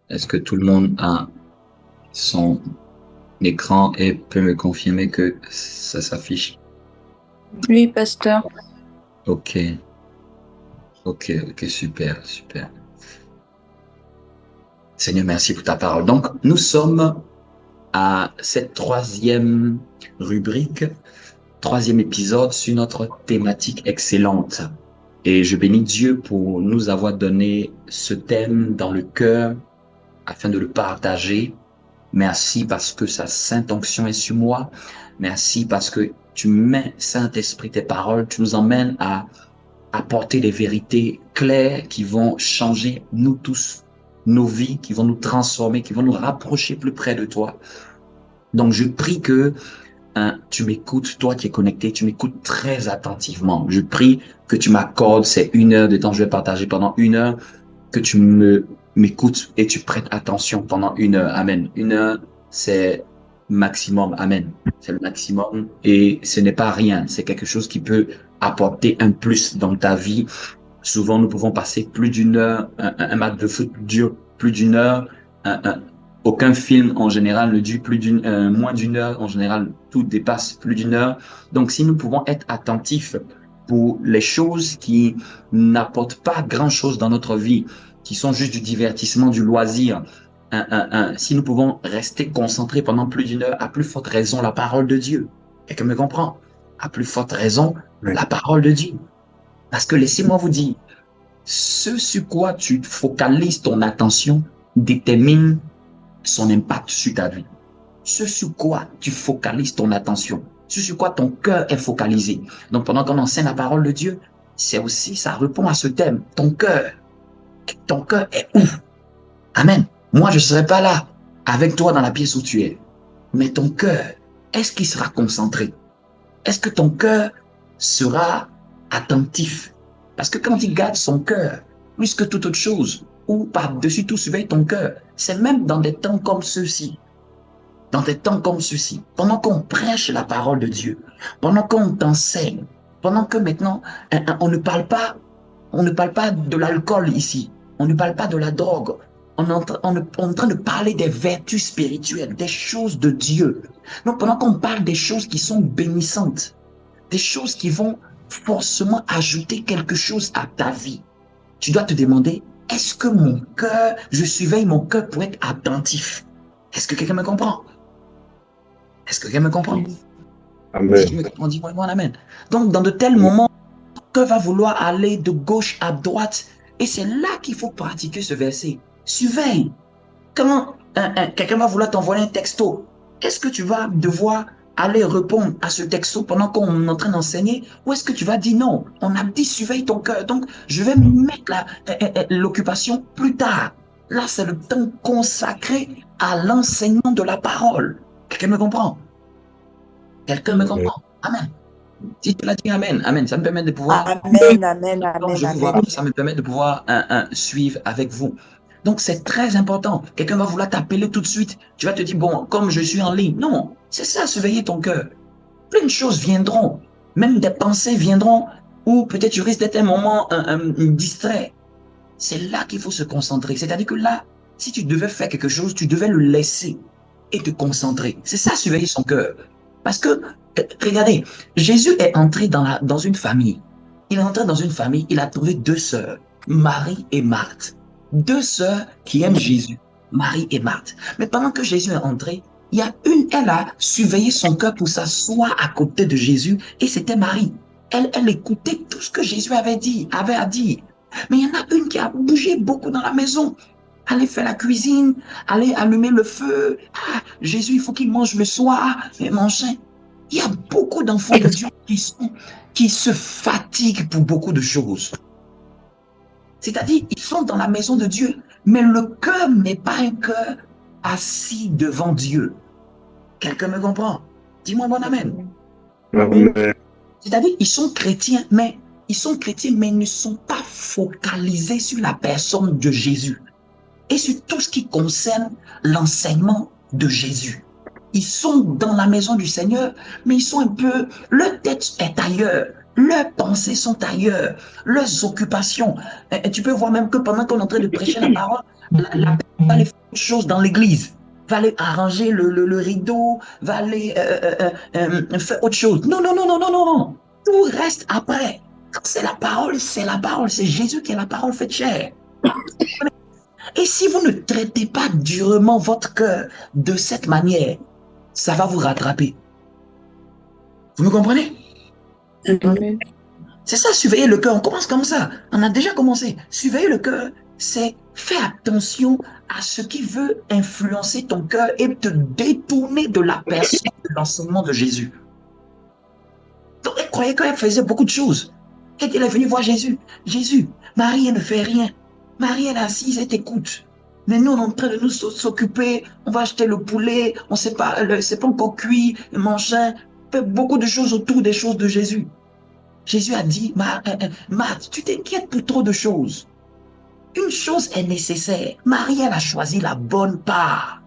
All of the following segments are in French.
Est-ce que tout le monde a son écran et peut me confirmer que ça s'affiche? Oui, pasteur. Ok, ok, super, super. Seigneur, merci pour ta parole. Donc, nous sommes à cette troisième rubrique, troisième épisode sur notre thématique excellente. Et je bénis Dieu pour nous avoir donné ce thème dans le cœur afin de le partager. Merci parce que sa sainte onction est sur moi. Merci parce que tu mets, Saint-Esprit, tes paroles, tu nous emmènes à apporter des vérités claires qui vont changer nous tous, nos vies, qui vont nous transformer, qui vont nous rapprocher plus près de toi. Donc, je prie que tu m'écoutes, toi qui es connecté, tu m'écoutes très attentivement. Je prie que tu m'accordes ces 1 heure de temps que je vais partager pendant 1 heure, que tu m'écoutes et tu prêtes attention pendant 1 heure. Amen. 1 heure, c'est maximum. Amen. C'est le maximum et ce n'est pas rien. C'est quelque chose qui peut apporter un plus dans ta vie. Souvent, nous pouvons passer plus d'1 heure. Un match de foot dure plus d'1 heure. Un, un, aucun film en général ne dure moins d'1 heure. En général, tout dépasse plus d'1 heure. Donc, si nous pouvons être attentifs pour les choses qui n'apportent pas grand-chose dans notre vie, qui sont juste du divertissement, du loisir, si nous pouvons rester concentrés pendant plus d'1 heure, à plus forte raison la parole de Dieu. Quelqu'un me comprend? À plus forte raison Oui. la parole de Dieu. Parce que laissez-moi vous dire, ce sur quoi tu focalises ton attention détermine son impact sur ta vie. Ce sur quoi tu focalises ton attention, ce sur quoi ton cœur est focalisé. Donc pendant qu'on enseigne la parole de Dieu, c'est aussi, ça répond à ce thème. Ton cœur est où? Amen. Moi, je ne serai pas là avec toi dans la pièce où tu es. Mais ton cœur, est-ce qu'il sera concentré? Est-ce que ton cœur sera attentif? Parce que quand il garde son cœur, plus que toute autre chose, ou par-dessus tout surveille ton cœur, c'est même dans des temps comme ceux-ci, dans des temps comme ceux-ci, pendant qu'on prêche la parole de Dieu, pendant qu'on t'enseigne, pendant que maintenant, on ne parle pas, on ne parle pas de l'alcool ici, on ne parle pas de la drogue, on est en train de parler des vertus spirituelles, des choses de Dieu. Donc pendant qu'on parle des choses qui sont bénissantes, des choses qui vont forcément ajouter quelque chose à ta vie, tu dois te demander, est-ce que mon cœur, je surveille mon cœur pour être attentif? Est-ce que quelqu'un me comprend? Est-ce que quelqu'un me comprend? Oui. Si tu Amen. me comprends, dis-moi un amen. Donc, dans de tels moments, ton cœur va vouloir aller de gauche à droite. Et c'est là qu'il faut pratiquer ce verset. Surveille. Quand quelqu'un va vouloir t'envoyer un texto, est-ce que tu vas devoir aller répondre à ce texto pendant qu'on est en train d'enseigner, ou est-ce que tu vas dire non, on a dit surveille ton cœur, donc je vais mettre l'occupation plus tard. Là, c'est le temps consacré à l'enseignement de la parole. Quelqu'un me comprend? Quelqu'un me Amen. comprend? Amen. Si tu l'as dit Amen, Amen, ça me permet de pouvoir, Amen, amen, quand amen, je vous vois, amen. ça me permet de pouvoir suivre avec vous. Donc, c'est très important. Quelqu'un va vouloir t'appeler tout de suite. Tu vas te dire, bon, comme je suis en ligne. Non, c'est ça, surveiller ton cœur. Plein de choses viendront. Même des pensées viendront ou peut-être tu risques d'être un moment distrait. C'est là qu'il faut se concentrer. C'est-à-dire que là, si tu devais faire quelque chose, tu devais le laisser et te concentrer. C'est ça, surveiller son cœur. Parce que, regardez, Jésus est entré dans une famille. Il est entré dans une famille, il a trouvé 2 sœurs, Marie et Marthe. 2 sœurs qui aiment Jésus, Marie et Marthe. Mais pendant que Jésus est entré, il y a une, elle a surveillé son cœur pour s'asseoir à côté de Jésus, et c'était Marie. Elle écoutait tout ce que Jésus avait à dire. Mais il y en a une qui a bougé beaucoup dans la maison. Aller faire la cuisine, aller allumer le feu. Ah, Jésus, il faut qu'il mange le soir. Mais manger. Il y a beaucoup d'enfants de Dieu qui se fatiguent pour beaucoup de choses. C'est-à-dire, ils sont dans la maison de Dieu, mais le cœur n'est pas un cœur assis devant Dieu. Quelqu'un me comprend? Dis-moi bon amen. Amen. C'est-à-dire, ils sont chrétiens, mais ils ne sont pas focalisés sur la personne de Jésus et sur tout ce qui concerne l'enseignement de Jésus. Ils sont dans la maison du Seigneur, mais ils sont un peu, leur tête est ailleurs. Leurs pensées sont ailleurs, leurs occupations. Et tu peux voir même que pendant qu'on est en train de prêcher la parole, la personne va aller faire autre chose dans l'église, va aller arranger le rideau, va aller faire autre chose. Non, non, non, non, non, non, non. Tout reste après. Quand c'est la parole, c'est la parole. C'est Jésus qui est la parole faite chair. Et si vous ne traitez pas durement votre cœur de cette manière, ça va vous rattraper. Vous me comprenez? Amen. C'est ça, surveiller le cœur. On commence comme ça. On a déjà commencé. Surveiller le cœur, c'est faire attention à ce qui veut influencer ton cœur et te détourner de la personne de l'enseignement de Jésus. Donc, elle croyait qu'elle faisait beaucoup de choses. Elle est venue voir Jésus. Jésus, Marie, elle ne fait rien. Marie, elle est assise, elle t'écoute. Mais nous, on est en train de nous s'occuper. On va acheter le poulet. On ne sait pas, c'est pas encore cuit, machin. On fait beaucoup de choses autour des choses de Jésus. Jésus a dit, Marthe, tu t'inquiètes pour trop de choses. Une chose est nécessaire. Marie, elle a choisi la bonne part.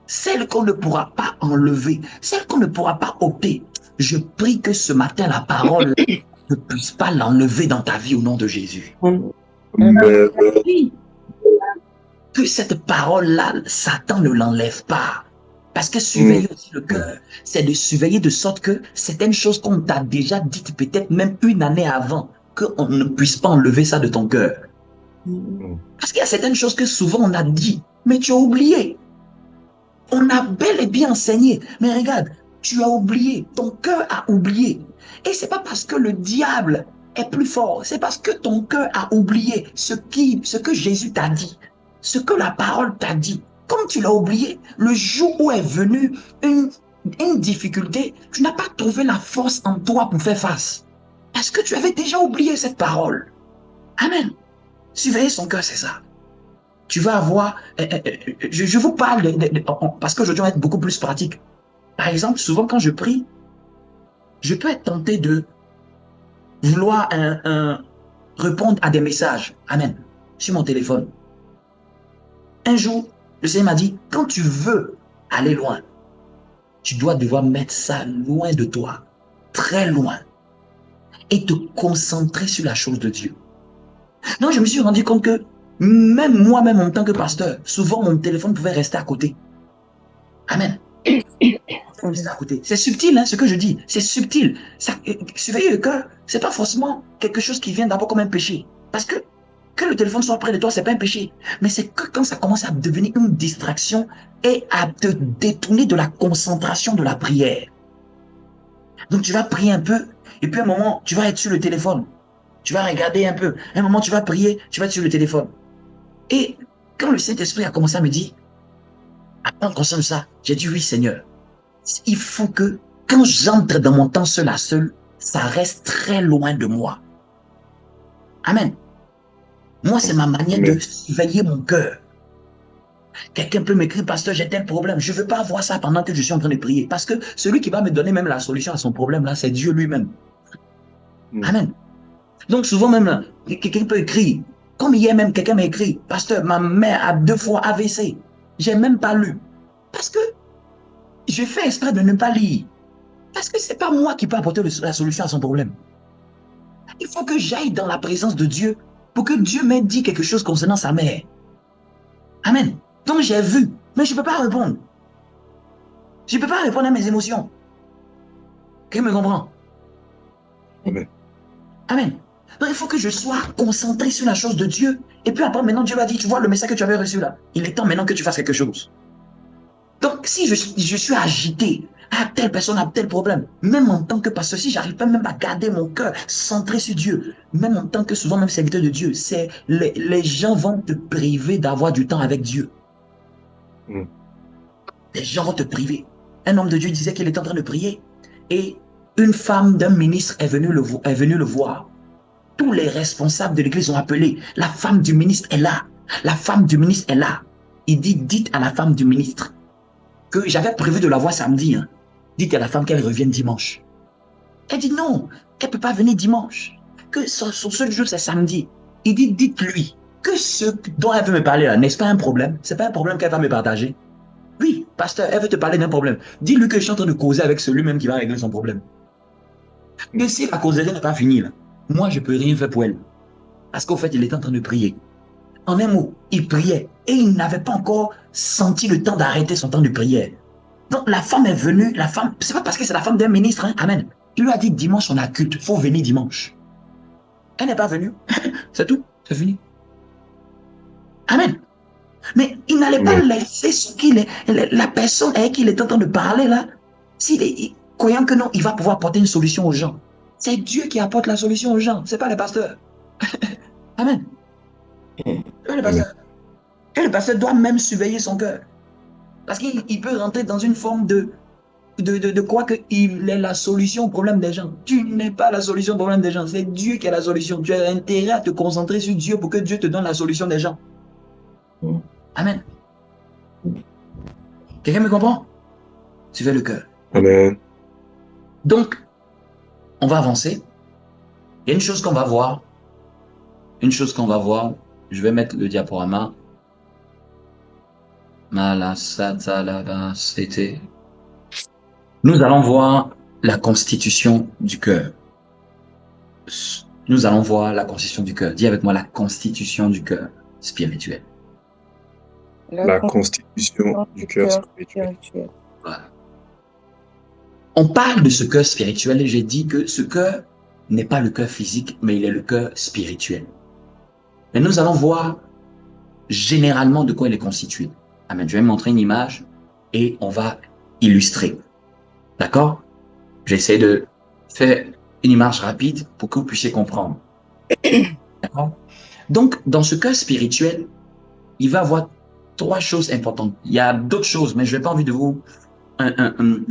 Celle qu'on ne pourra pas enlever. Celle qu'on ne pourra pas ôter. Je prie que ce matin, la parole ne puisse pas l'enlever dans ta vie au nom de Jésus. Oui. Que cette parole-là, Satan ne l'enlève pas. Parce que surveiller aussi le cœur, c'est de surveiller de sorte que certaines choses qu'on t'a déjà dites peut-être même une année avant, qu'on ne puisse pas enlever ça de ton cœur. Parce qu'il y a certaines choses que souvent on a dit, mais tu as oublié. On a bel et bien enseigné, mais regarde, tu as oublié, ton cœur a oublié. Et c'est pas parce que le diable est plus fort, c'est parce que ton cœur a oublié ce que Jésus t'a dit, ce que la parole t'a dit. Comme tu l'as oublié, le jour où est venue une difficulté, tu n'as pas trouvé la force en toi pour faire face. Parce que tu avais déjà oublié cette parole. Amen. Surveiller son cœur, c'est ça. Tu vas avoir... je vous parle parce qu'aujourd'hui, on va être beaucoup plus pratique. Par exemple, souvent quand je prie, je peux être tenté de vouloir répondre à des messages. Amen. Sur mon téléphone. Un jour, le Seigneur m'a dit, quand tu veux aller loin, tu dois devoir mettre ça loin de toi, très loin, et te concentrer sur la chose de Dieu. Donc, je me suis rendu compte que même moi-même en tant que pasteur, souvent mon téléphone pouvait rester à côté. Amen. C'est subtil, hein, ce que je dis. C'est subtil. Surveiller le cœur, c'est pas forcément quelque chose qui vient d'abord comme un péché. Parce que le téléphone soit près de toi, c'est pas un péché. Mais c'est que quand ça commence à devenir une distraction et à te détourner de la concentration de la prière. Donc tu vas prier un peu, et puis à un moment, tu vas être sur le téléphone. Tu vas regarder un peu. À un moment, tu vas prier, tu vas être sur le téléphone. Et quand le Saint-Esprit a commencé à me dire, attends, concerne ça, j'ai dit oui, Seigneur. Il faut que quand j'entre dans mon temps seul à seul, ça reste très loin de moi. Amen. Moi, c'est ma manière de surveiller mon cœur. Quelqu'un peut m'écrire, pasteur, j'ai tel problème. Je ne veux pas avoir ça pendant que je suis en train de prier. Parce que celui qui va me donner même la solution à son problème, là, c'est Dieu lui-même. Amen. Donc, souvent même, quelqu'un peut écrire. Comme hier même, quelqu'un m'a écrit, pasteur, ma mère a 2 fois AVC. J'ai même pas lu. Parce que je fais exprès de ne pas lire. Parce que c'est pas moi qui peux apporter la solution à son problème. Il faut que j'aille dans la présence de Dieu pour que Dieu m'ait dit quelque chose concernant sa mère. Amen. Donc j'ai vu, mais je ne peux pas répondre. Je ne peux pas répondre à mes émotions. Quelqu'un me comprend? Amen. Amen. Donc il faut que je sois concentré sur la chose de Dieu. Et puis après, maintenant, Dieu m'a dit, tu vois le message que tu avais reçu là. Il est temps maintenant que tu fasses quelque chose. Donc si je suis agité, telle personne a tel problème, même en tant que pasteur, si j'arrive pas même à garder mon cœur centré sur Dieu, même en tant que souvent même serviteur de Dieu, c'est les gens vont te priver d'avoir du temps avec Dieu. Les gens vont te priver. Un homme de Dieu disait qu'il était en train de prier et une femme d'un ministre est venue le voir. Tous les responsables de l'église ont appelé. La femme du ministre est là. La femme du ministre est là. Il dit, dites à la femme du ministre que j'avais prévu de la voir samedi. Hein. Dites à la femme qu'elle revienne dimanche. Elle dit non, elle ne peut pas venir dimanche. Que son seul jour, c'est samedi. Il dit, dites-lui que ce dont elle veut me parler là, n'est-ce pas un problème? Ce n'est pas un problème qu'elle va me partager. Oui, pasteur, elle veut te parler d'un problème. Dis-lui que je suis en train de causer avec celui-même qui va régler son problème. Et si la causerie n'est pas finie, là, moi, je ne peux rien faire pour elle. Parce qu'au fait, il était en train de prier. En un mot, il priait et il n'avait pas encore senti le temps d'arrêter son temps de prière. Donc la femme est venue, la femme, c'est pas parce que c'est la femme d'un ministre, hein, amen. Il lui a dit dimanche on a culte, faut venir dimanche. Elle n'est pas venue, c'est tout, c'est fini. Amen. Mais il n'allait pas laisser ce qu'il est, la personne avec qui il est en train de parler là, croyant que non, il va pouvoir apporter une solution aux gens. C'est Dieu qui apporte la solution aux gens, c'est pas le pasteur. Amen. Le pasteur. Et le pasteur doit même surveiller son cœur. Parce qu'il peut rentrer dans une forme de quoi qu'il est la solution au problème des gens. Tu n'es pas la solution au problème des gens. C'est Dieu qui est la solution. Tu as intérêt à te concentrer sur Dieu pour que Dieu te donne la solution des gens. Amen. Quelqu'un me comprend? Suivez le cœur. Amen. Donc, on va avancer. Il y a une chose qu'on va voir. Une chose qu'on va voir. Je vais mettre le diaporama. C'était. Nous allons voir la constitution du cœur. Nous allons voir la constitution du cœur. Dis avec moi la constitution du cœur spirituel. La constitution du cœur spirituel. Voilà. On parle de ce cœur spirituel et j'ai dit que ce cœur n'est pas le cœur physique, mais il est le cœur spirituel. Mais nous allons voir généralement de quoi il est constitué. Amen. Je vais montrer une image et on va illustrer. D'accord? J'essaie de faire une image rapide pour que vous puissiez comprendre. D'accord? Donc, dans ce cœur spirituel, il va y avoir 3 choses importantes. Il y a d'autres choses, mais je n'ai pas envie de vous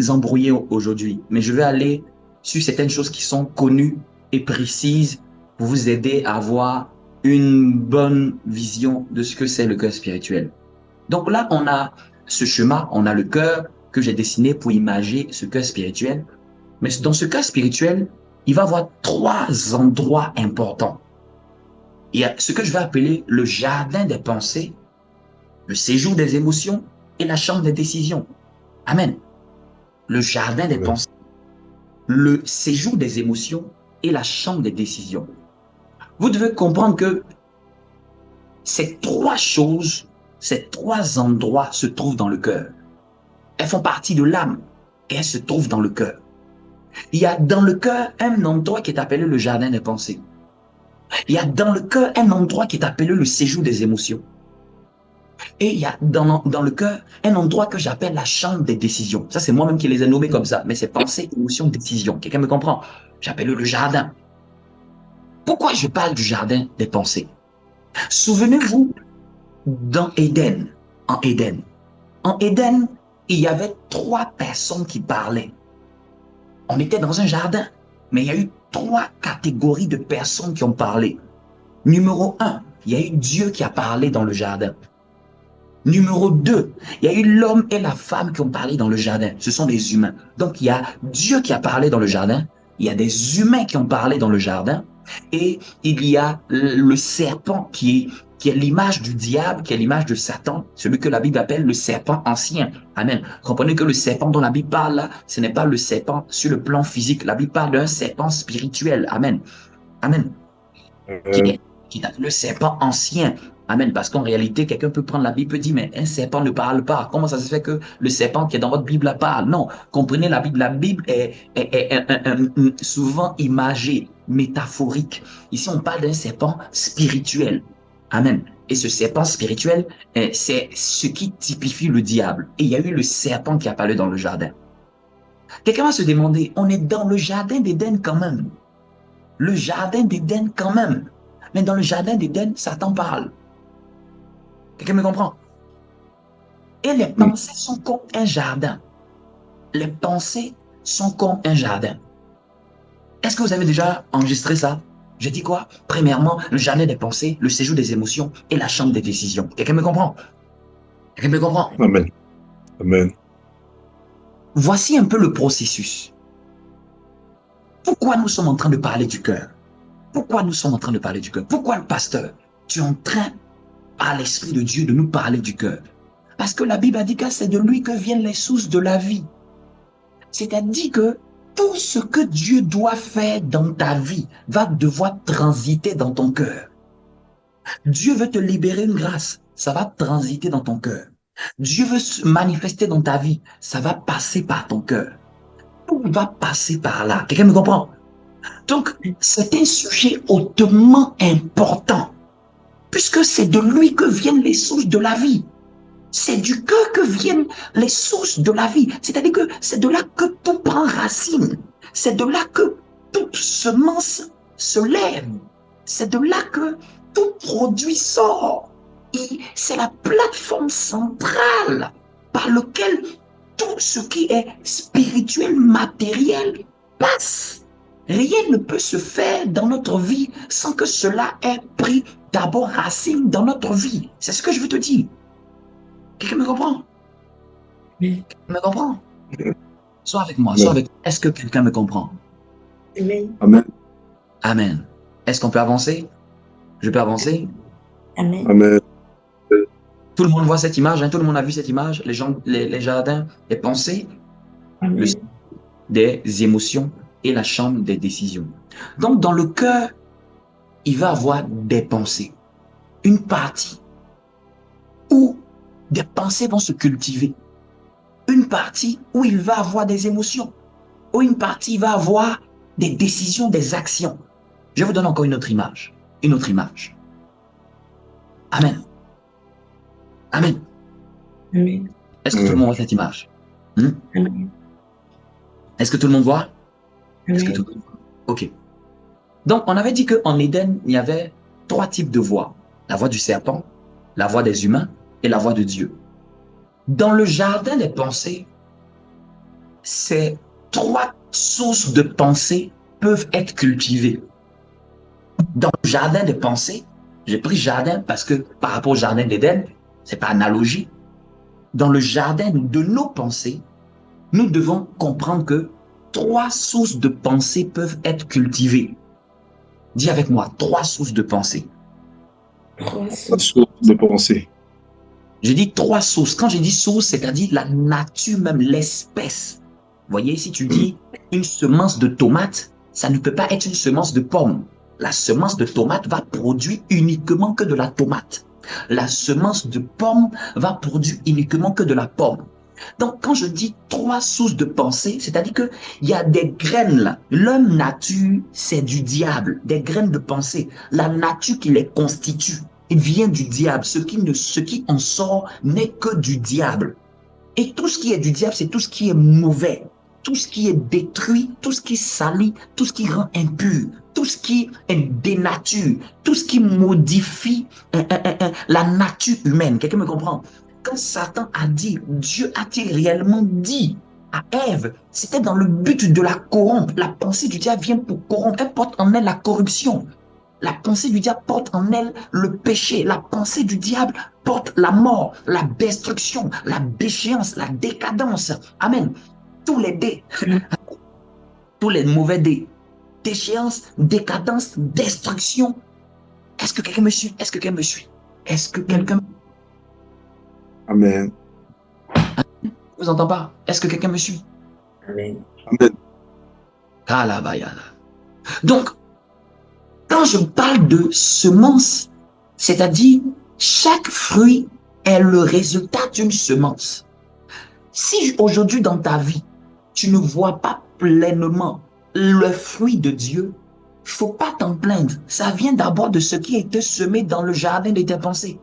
embrouiller aujourd'hui. Mais je vais aller sur certaines choses qui sont connues et précises pour vous aider à avoir une bonne vision de ce que c'est le cœur spirituel. Donc là, on a ce schéma, on a le cœur que j'ai dessiné pour imager ce cœur spirituel. Mais dans ce cœur spirituel, il va y avoir 3 endroits importants. Il y a ce que je vais appeler le jardin des pensées, le séjour des émotions et la chambre des décisions. Amen. Le jardin des pensées, le séjour des émotions et la chambre des décisions. Vous devez comprendre que ces 3 choses, ces 3 endroits se trouvent dans le cœur. Elles font partie de l'âme et elles se trouvent dans le cœur. Il y a dans le cœur un endroit qui est appelé le jardin des pensées. Il y a dans le cœur un endroit qui est appelé le séjour des émotions. Et il y a dans le cœur un endroit que j'appelle la chambre des décisions. Ça, c'est moi-même qui les ai nommés comme ça. Mais c'est pensée, émotion, décision. Quelqu'un me comprend? J'appelle le jardin. Pourquoi je parle du jardin des pensées? Souvenez-vous, dans Éden, en Éden, il y avait 3 personnes qui parlaient. On était dans un jardin, mais il y a eu 3 catégories de personnes qui ont parlé. Numéro 1, il y a eu Dieu qui a parlé dans le jardin. Numéro 2, il y a eu l'homme et la femme qui ont parlé dans le jardin. Ce sont des humains. Donc, il y a Dieu qui a parlé dans le jardin. Il y a des humains qui ont parlé dans le jardin. Et il y a le serpent qui est l'image du diable, qui est l'image de Satan, celui que la Bible appelle le serpent ancien. Amen. Comprenez que le serpent dont la Bible parle, là, ce n'est pas le serpent sur le plan physique. La Bible parle d'un serpent spirituel. Amen. Amen. Qui est le serpent ancien. Amen. Parce qu'en réalité, quelqu'un peut prendre la Bible et dire, mais un serpent ne parle pas. Comment ça se fait que le serpent qui est dans votre Bible parle? Non. Comprenez la Bible. La Bible est souvent imagée, métaphorique. Ici, on parle d'un serpent spirituel. Amen. Et ce serpent spirituel, c'est ce qui typifie le diable. Et il y a eu le serpent qui a parlé dans le jardin. Quelqu'un va se demander, on est dans le jardin d'Éden quand même. Le jardin d'Éden quand même. Mais dans le jardin d'Éden, Satan parle. Quelqu'un me comprend? Et les pensées sont comme un jardin. Les pensées sont comme un jardin. Est-ce que vous avez déjà enregistré ça? J'ai dit quoi? Premièrement, le jardin des pensées, le séjour des émotions et la chambre des décisions. Quelqu'un me comprend? Quelqu'un me comprend? Amen. Amen. Voici un peu le processus. Pourquoi nous sommes en train de parler du cœur? Pourquoi nous sommes en train de parler du cœur? Pourquoi le pasteur, tu es en train, par l'Esprit de Dieu, de nous parler du cœur? Parce que la Bible a dit que c'est de lui que viennent les sources de la vie. C'est-à-dire que tout ce que Dieu doit faire dans ta vie va devoir transiter dans ton cœur. Dieu veut te libérer une grâce, ça va transiter dans ton cœur. Dieu veut se manifester dans ta vie, ça va passer par ton cœur. Tout va passer par là. Quelqu'un me comprend? Donc, c'est un sujet hautement important, puisque c'est de lui que viennent les sources de la vie. C'est du cœur que viennent les sources de la vie. C'est-à-dire que c'est de là que tout prend racine. C'est de là que toute semence se lève. C'est de là que tout produit sort. Et c'est la plateforme centrale par laquelle tout ce qui est spirituel, matériel passe. Rien ne peut se faire dans notre vie sans que cela ait pris d'abord racine dans notre vie. C'est ce que je veux te dire. Quelqu'un me comprend? Oui. Me comprend? Sois avec moi, sois avec moi. Est-ce que quelqu'un me comprend? Amen. Amen. Amen. Est-ce qu'on peut avancer? Je peux avancer? Amen. Amen. Tout le monde voit cette image, hein? Tout le monde a vu cette image, les gens, les jardins, les pensées, Amen. des émotions et la chambre des décisions. Donc, dans le cœur, il va avoir des pensées. Une partie où des pensées vont se cultiver. Une partie où il va avoir des émotions. Où une partie va avoir des décisions, des actions. Je vous donne encore une autre image. Une autre image. Amen. Amen. Amen. Est-ce que tout le monde voit cette image? Amen. Est-ce que tout le monde voit? Est-ce que Amen. tout le monde voit? Ok. Donc, on avait dit qu'en Éden, il y avait 3 types de voix. La voix du serpent, la voix des humains et la voix de Dieu. Dans le jardin des pensées, ces 3 sources de pensée peuvent être cultivées. Dans le jardin des pensées, j'ai pris jardin parce que par rapport au jardin d'Éden, c'est pas analogie. Dans le jardin de nos pensées, nous devons comprendre que 3 sources de pensée peuvent être cultivées. Dis avec moi, 3 sources de pensée. 3 La sources. source de pensée. J'ai dit 3 sources. Quand j'ai dit source, c'est-à-dire la nature même, l'espèce. Vous voyez, si tu dis une semence de tomate, ça ne peut pas être une semence de pomme. La semence de tomate va produire uniquement que de la tomate. La semence de pomme va produire uniquement que de la pomme. Donc, quand je dis 3 sources de pensée, c'est-à-dire qu'il y a des graines là. L'homme nature, c'est du diable, des graines de pensée. La nature qui les constitue, il vient du diable. Ce qui en sort n'est que du diable. Et tout ce qui est du diable, c'est tout ce qui est mauvais, tout ce qui est détruit, tout ce qui salit, tout ce qui rend impur, tout ce qui dénature, tout ce qui modifie la nature humaine. Quelqu'un me comprend? Quand Satan a dit, Dieu a-t-il réellement dit à Ève, c'était dans le but de la corrompre. La pensée du diable vient pour corrompre. Elle porte en elle la corruption. La pensée du diable porte en elle le péché. La pensée du diable porte la mort, la destruction, la déchéance, la décadence. Amen. Tous les dés, tous les mauvais dés. Déchéance, décadence, destruction. Est-ce que quelqu'un me suit? Est-ce que quelqu'un me suit? Est-ce que quelqu'un... Amen. Je vous entends pas? Est-ce que quelqu'un me suit? Amen. Amen. Donc, quand je parle de semence, c'est-à-dire chaque fruit est le résultat d'une semence. Si aujourd'hui dans ta vie, tu ne vois pas pleinement le fruit de Dieu, il ne faut pas t'en plaindre. Ça vient d'abord de ce qui a été semé dans le jardin de tes pensées.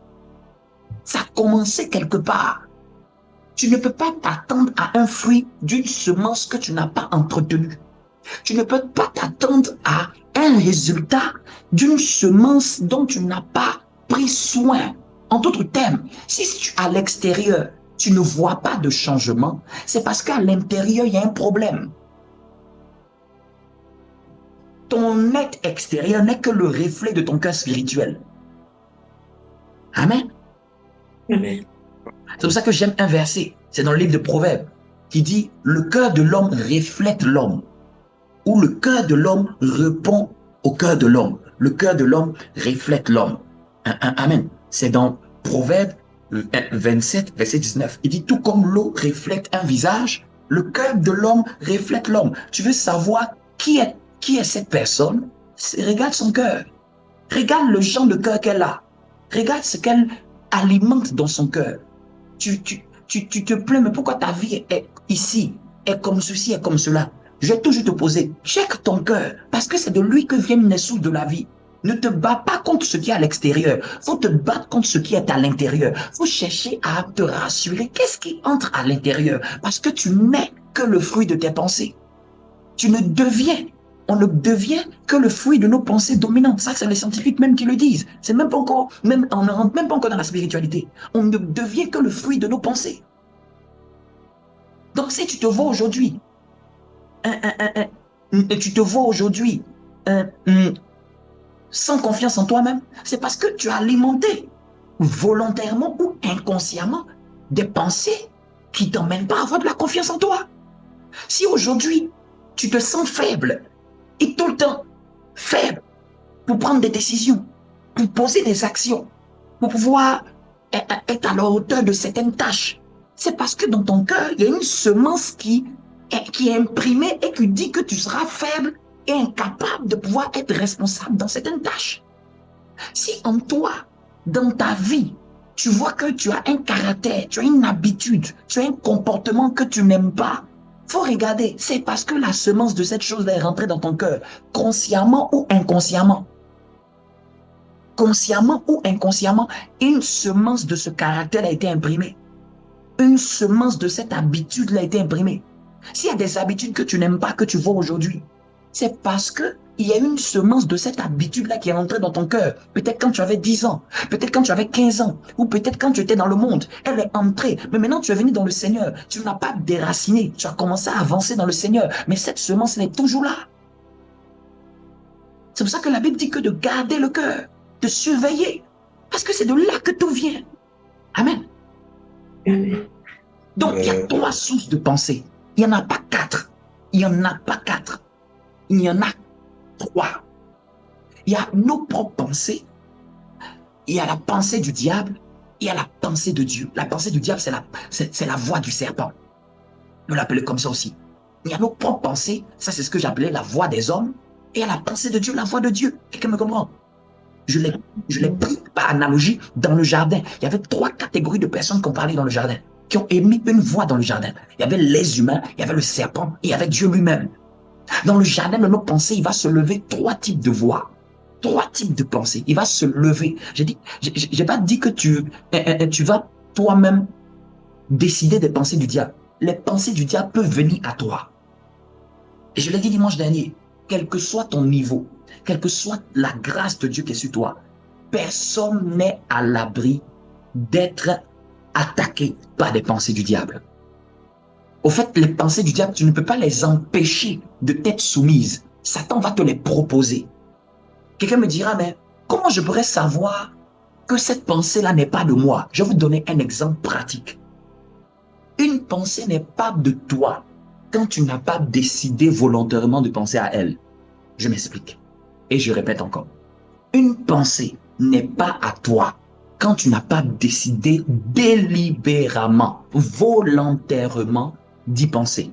Ça a commencé quelque part. Tu ne peux pas t'attendre à un fruit d'une semence que tu n'as pas entretenue. Tu ne peux pas t'attendre à un résultat d'une semence dont tu n'as pas pris soin. En d'autres termes, si à l'extérieur, tu ne vois pas de changement, c'est parce qu'à l'intérieur, il y a un problème. Ton être extérieur n'est que le reflet de ton cœur spirituel. Amen. Amen. C'est pour ça que j'aime un verset, c'est dans le livre de Proverbes, qui dit « Le cœur de l'homme reflète l'homme » ou « Le cœur de l'homme répond au cœur de l'homme ». Le cœur de l'homme reflète l'homme. Amen. C'est dans Proverbes 27, verset 19. Il dit « Tout comme l'eau reflète un visage, Le cœur de l'homme reflète l'homme. Tu veux savoir qui est cette personne? Regarde son cœur. Regarde le genre de cœur qu'elle a. Regarde ce qu'elle alimente dans son cœur. Tu te plains, mais pourquoi ta vie est ici, est comme ceci, est comme cela? Je vais toujours te poser, check ton cœur, parce que c'est de lui que viennent les sources de la vie. Ne te bats pas contre ce qui est à l'extérieur. Faut te battre contre ce qui est à l'intérieur. Faut chercher à te rassurer. Qu'est-ce qui entre à l'intérieur? Parce que tu n'es que le fruit de tes pensées. On ne devient que le fruit de nos pensées dominantes. Ça, c'est les scientifiques même qui le disent. C'est même pas encore, on ne rentre même pas encore dans la spiritualité. On ne devient que le fruit de nos pensées. Donc, si tu te vois aujourd'hui, sans confiance en toi-même, c'est parce que tu as alimenté volontairement ou inconsciemment des pensées qui ne t'emmènent pas à avoir de la confiance en toi. Si aujourd'hui, tu te sens faible et tout le temps faible pour prendre des décisions, pour poser des actions, pour pouvoir être à la hauteur de certaines tâches, c'est parce que dans ton cœur, il y a une semence qui est imprimée et qui dit que tu seras faible et incapable de pouvoir être responsable dans certaines tâches. Si en toi, dans ta vie, tu vois que tu as un caractère, tu as une habitude, tu as un comportement que tu n'aimes pas, faut regarder, c'est parce que la semence de cette chose-là est rentrée dans ton cœur, consciemment ou inconsciemment. Consciemment ou inconsciemment, une semence de ce caractère a été imprimée. Une semence de cette habitude a été imprimée. S'il y a des habitudes que tu n'aimes pas, que tu vois aujourd'hui, c'est parce que il y a une semence de cette habitude-là qui est rentrée dans ton cœur. Peut-être quand tu avais 10 ans, peut-être quand tu avais 15 ans, ou peut-être quand tu étais dans le monde. Elle est entrée. Mais maintenant, tu es venu dans le Seigneur. Tu n'as pas déraciné. Tu as commencé à avancer dans le Seigneur. Mais cette semence, elle est toujours là. C'est pour ça que la Bible dit que de garder le cœur, de surveiller. Parce que c'est de là que tout vient. Amen. Amen. Donc, il y a 3 sources de pensée. Il n'y en a pas 4. Il n'y en a pas 4. Il y en a 3. Il y a nos propres pensées. Il y a la pensée du diable. Il y a la pensée de Dieu. La pensée du diable, c'est la voix du serpent. On l'appelait comme ça aussi. Il y a nos propres pensées. Ça, c'est ce que j'appelais la voix des hommes. Et il y a la pensée de Dieu, la voix de Dieu. Quelqu'un me comprend? Je l'ai pris par analogie dans le jardin. Il y avait 3 catégories de personnes qui ont parlé dans le jardin, qui ont émis une voix dans le jardin. Il y avait les humains, il y avait le serpent et il y avait Dieu lui-même. Dans le jardin de nos pensées, il va se lever 3 types de voix, 3 types de pensées. Il va se lever. J'ai pas dit que tu vas toi-même décider des pensées du diable. Les pensées du diable peuvent venir à toi. Et je l'ai dit dimanche dernier, quel que soit ton niveau, quelle que soit la grâce de Dieu qui est sur toi, personne n'est à l'abri d'être attaqué par des pensées du diable. Au fait, les pensées du diable, tu ne peux pas les empêcher de t'être soumises. Satan va te les proposer. Quelqu'un me dira, mais comment je pourrais savoir que cette pensée-là n'est pas de moi? Je vais vous donner un exemple pratique. Une pensée n'est pas de toi quand tu n'as pas décidé volontairement de penser à elle. Je m'explique. Et je répète encore. Une pensée n'est pas à toi quand tu n'as pas décidé délibérément, volontairement d'y penser.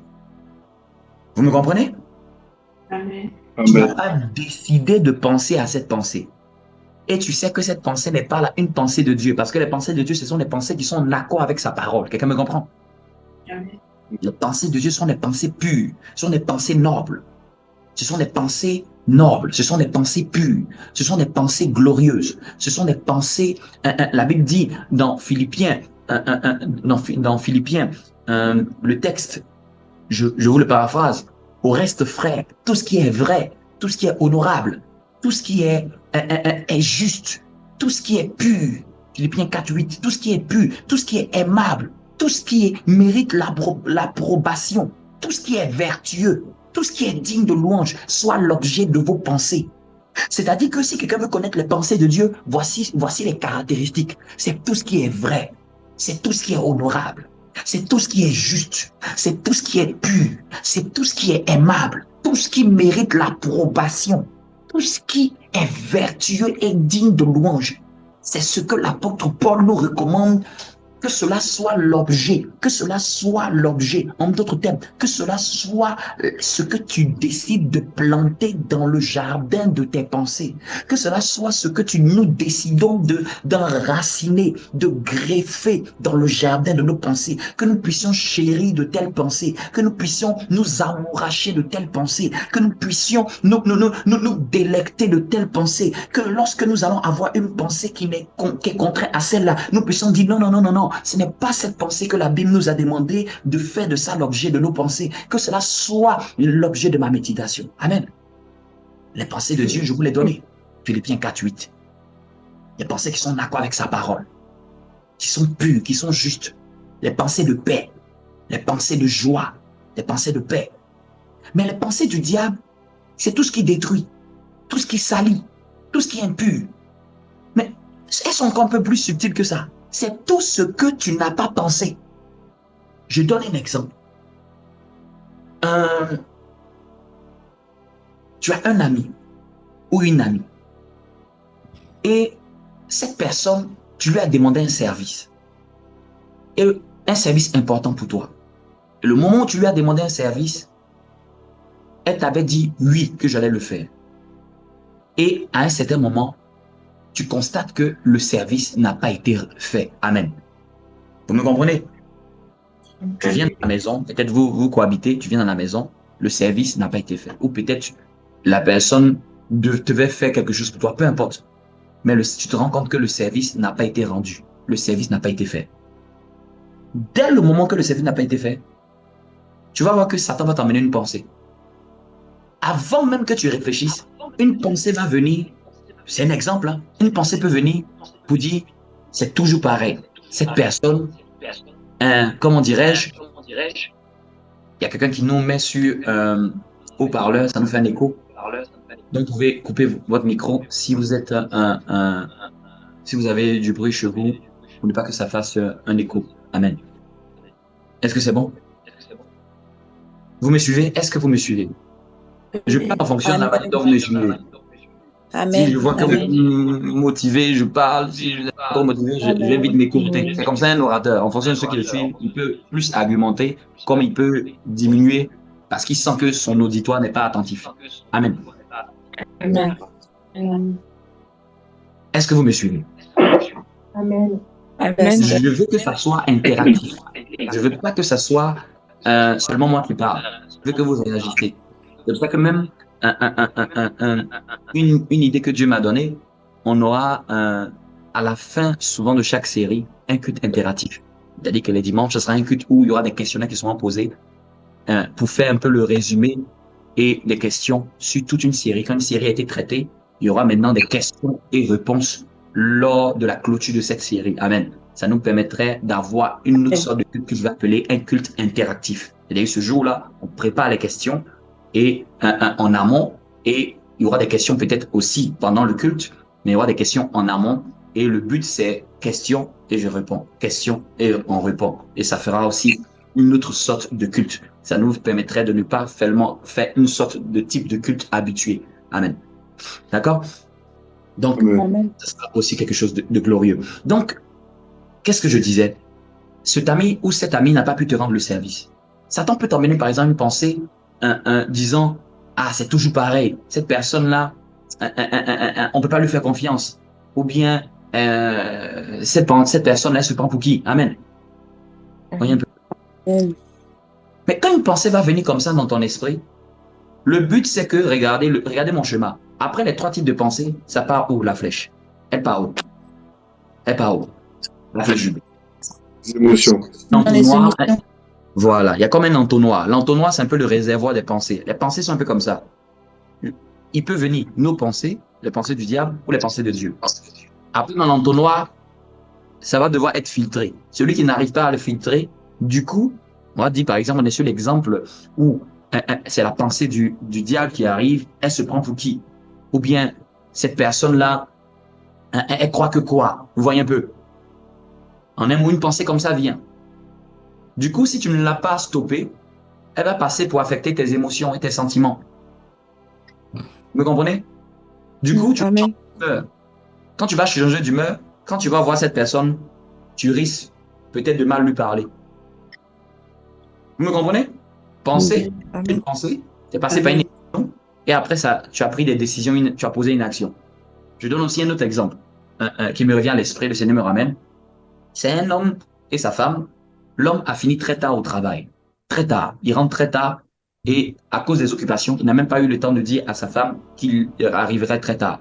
Vous me comprenez? Amen. Tu n'as pas décidé de penser à cette pensée. Et tu sais que cette pensée n'est pas une pensée de Dieu. Parce que les pensées de Dieu, ce sont des pensées qui sont en accord avec sa parole. Quelqu'un me comprend? Amen. Les pensées de Dieu sont des pensées pures. Ce sont des pensées nobles. Ce sont des pensées nobles. Ce sont des pensées pures. Ce sont des pensées glorieuses. Ce sont des pensées... la Bible dit dans Philippiens, le texte, je vous le paraphrase, au reste, frère, tout ce qui est vrai, tout ce qui est honorable, tout ce qui est juste, tout ce qui est pur, Philippiens 4:8, tout ce qui est pur, tout ce qui est aimable, tout ce qui mérite l'approbation, tout ce qui est vertueux, tout ce qui est digne de louange, soit l'objet de vos pensées. C'est-à-dire que si quelqu'un veut connaître les pensées de Dieu, voici les caractéristiques. C'est tout ce qui est vrai, c'est tout ce qui est honorable, c'est tout ce qui est juste, c'est tout ce qui est pur, c'est tout ce qui est aimable, tout ce qui mérite l'approbation, tout ce qui est vertueux et digne de louange. C'est ce que l'apôtre Paul nous recommande que cela soit l'objet, en d'autres termes, que cela soit ce que tu décides de planter dans le jardin de tes pensées, que cela soit ce que nous décidons d'enraciner, de greffer dans le jardin de nos pensées, que nous puissions chérir de telles pensées, que nous puissions nous amouracher de telles pensées, que nous puissions nous délecter de telles pensées, que lorsque nous allons avoir une pensée qui est contraire à celle-là, nous puissions dire non, ce n'est pas cette pensée que la Bible nous a demandé de faire de ça l'objet de nos pensées, que cela soit l'objet de ma méditation. Amen. Les pensées de Dieu, je vous les donne. Philippiens 4:8. Les pensées qui sont en accord avec sa parole, qui sont pures, qui sont justes. Les pensées de paix, les pensées de joie, les pensées de paix. Mais les pensées du diable, c'est tout ce qui détruit, tout ce qui salit, tout ce qui est impur. Mais elles sont encore un peu plus subtiles que ça. C'est tout ce que tu n'as pas pensé. Je donne un exemple. Tu as un ami ou une amie. Et cette personne, tu lui as demandé un service. Et un service important pour toi. Et le moment où tu lui as demandé un service, elle t'avait dit oui, que j'allais le faire. Et à un certain moment, tu constates que le service n'a pas été fait. Amen. Vous me comprenez? Tu viens de la maison, peut-être vous cohabitez, tu viens dans la maison, le service n'a pas été fait. Ou peut-être la personne devait faire quelque chose pour toi, peu importe. Mais tu te rends compte que le service n'a pas été rendu. Le service n'a pas été fait. Dès le moment que le service n'a pas été fait, tu vas voir que Satan va t'emmener une pensée. Avant même que tu réfléchisses, une pensée va venir. C'est un exemple. Hein. Une pensée peut venir pour dire, c'est toujours pareil. Cette personne, comment dirais-je, il y a quelqu'un qui nous met sur haut-parleur, ça nous fait un écho. Donc, vous pouvez couper votre micro si vous êtes si vous avez du bruit chez vous, pour ne pas que ça fasse un écho. Amen. Est-ce que c'est bon? Vous me suivez? Est-ce que vous me suivez? Je parle en fonction de la manière dont vous me suivez. Amen. Si je vois que vous êtes motivé, je parle. Si je n'êtes pas trop motivé, je vais vite m'écouter. C'est comme ça un orateur. En fonction de ceux qui le suivent, il peut plus argumenter, comme il peut diminuer, parce qu'il sent que son auditoire n'est pas attentif. Amen. Amen. Est-ce que vous me suivez? Amen. Amen. Je veux que ça soit interactif. Je veux pas que ça soit seulement moi qui parle. Je veux que vous réagissez. C'est pour ça que même une idée que Dieu m'a donnée, on aura à la fin souvent de chaque série un culte impératif. C'est-à-dire que les dimanches, ce sera un culte où il y aura des questionnaires qui seront posés pour faire un peu le résumé et des questions sur toute une série. Quand une série a été traitée, il y aura maintenant des questions et réponses lors de la clôture de cette série. Amen. Ça nous permettrait d'avoir une autre sorte de culte que je vais appeler un culte interactif. C'est-à-dire ce jour-là, on prépare les questions et en amont, et il y aura des questions peut-être aussi pendant le culte, mais il y aura des questions en amont. Et le but, c'est question et je réponds, question et on répond. Et ça fera aussi une autre sorte de culte. Ça nous permettrait de ne pas seulement faire une sorte de type de culte habitué. Amen. D'accord? Donc, ça sera aussi quelque chose de glorieux. Donc, qu'est-ce que je disais? Cet ami ou cette amie n'a pas pu te rendre le service. Satan peut t'emmener, par exemple, une pensée disant « Ah, c'est toujours pareil. Cette personne-là, on ne peut pas lui faire confiance. » Ou bien « Cette personne-là, elle se prend pour qui? » Amen. Voyez un peu. Mais quand une pensée va venir comme ça dans ton esprit, le but, c'est que, regardez mon schéma. Après les 3 types de pensées, ça part où la flèche? Elle part où? Elle part où? La flèche. Les émotions. L'entonnoir, voilà, il y a comme un entonnoir. L'entonnoir, c'est un peu le réservoir des pensées. Les pensées sont un peu comme ça. Il peut venir nos pensées, les pensées du diable ou les pensées de Dieu. Après, dans l'entonnoir, ça va devoir être filtré. Celui qui n'arrive pas à le filtrer, du coup, on va dire, par exemple, on est sur l'exemple où c'est la pensée du diable qui arrive, elle se prend pour qui? Ou bien, cette personne-là, elle croit que quoi? Vous voyez un peu? En un mot, une pensée comme ça vient. Du coup, si tu ne l'as pas stoppée, elle va passer pour affecter tes émotions et tes sentiments. Vous me comprenez? Du coup, tu quand tu vas changer d'humeur, quand tu vas voir cette personne, tu risques peut-être de mal lui parler. Vous me comprenez? Penser, Amen. penser, c'est passé par une émotion et après ça, tu as pris des décisions, tu as posé une action. Je donne aussi un autre exemple qui me revient à l'esprit, le Seigneur me ramène. C'est un homme et sa femme. L'homme a fini très tard au travail. Très tard. Il rentre très tard et à cause des occupations, il n'a même pas eu le temps de dire à sa femme qu'il arriverait très tard.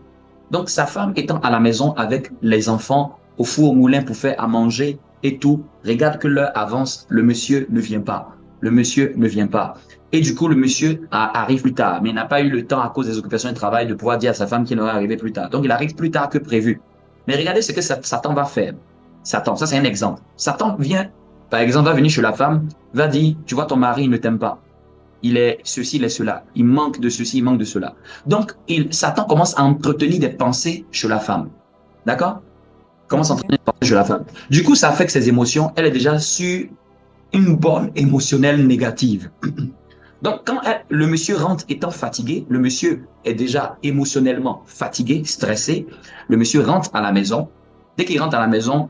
Donc sa femme étant à la maison avec les enfants au four au moulin pour faire à manger et tout, regarde que l'heure avance, le monsieur ne vient pas. Le monsieur ne vient pas. Et du coup, le monsieur arrive plus tard, mais il n'a pas eu le temps à cause des occupations de travail de pouvoir dire à sa femme qu'il aurait arrivé plus tard. Donc il arrive plus tard que prévu. Mais regardez ce que Satan va faire. Satan, ça c'est un exemple. Satan vient, par exemple, va venir chez la femme, va dire, tu vois, ton mari, il ne t'aime pas. Il est ceci, il est cela. Il manque de ceci, il manque de cela. Donc, Satan commence à entretenir des pensées chez la femme. D'accord? Commence à entretenir des pensées chez la femme. Du coup, ça affecte ses émotions. Elle est déjà sur une borne émotionnelle négative. Donc, quand le monsieur rentre étant fatigué, le monsieur est déjà émotionnellement fatigué, stressé. Le monsieur rentre à la maison. Dès qu'il rentre à la maison,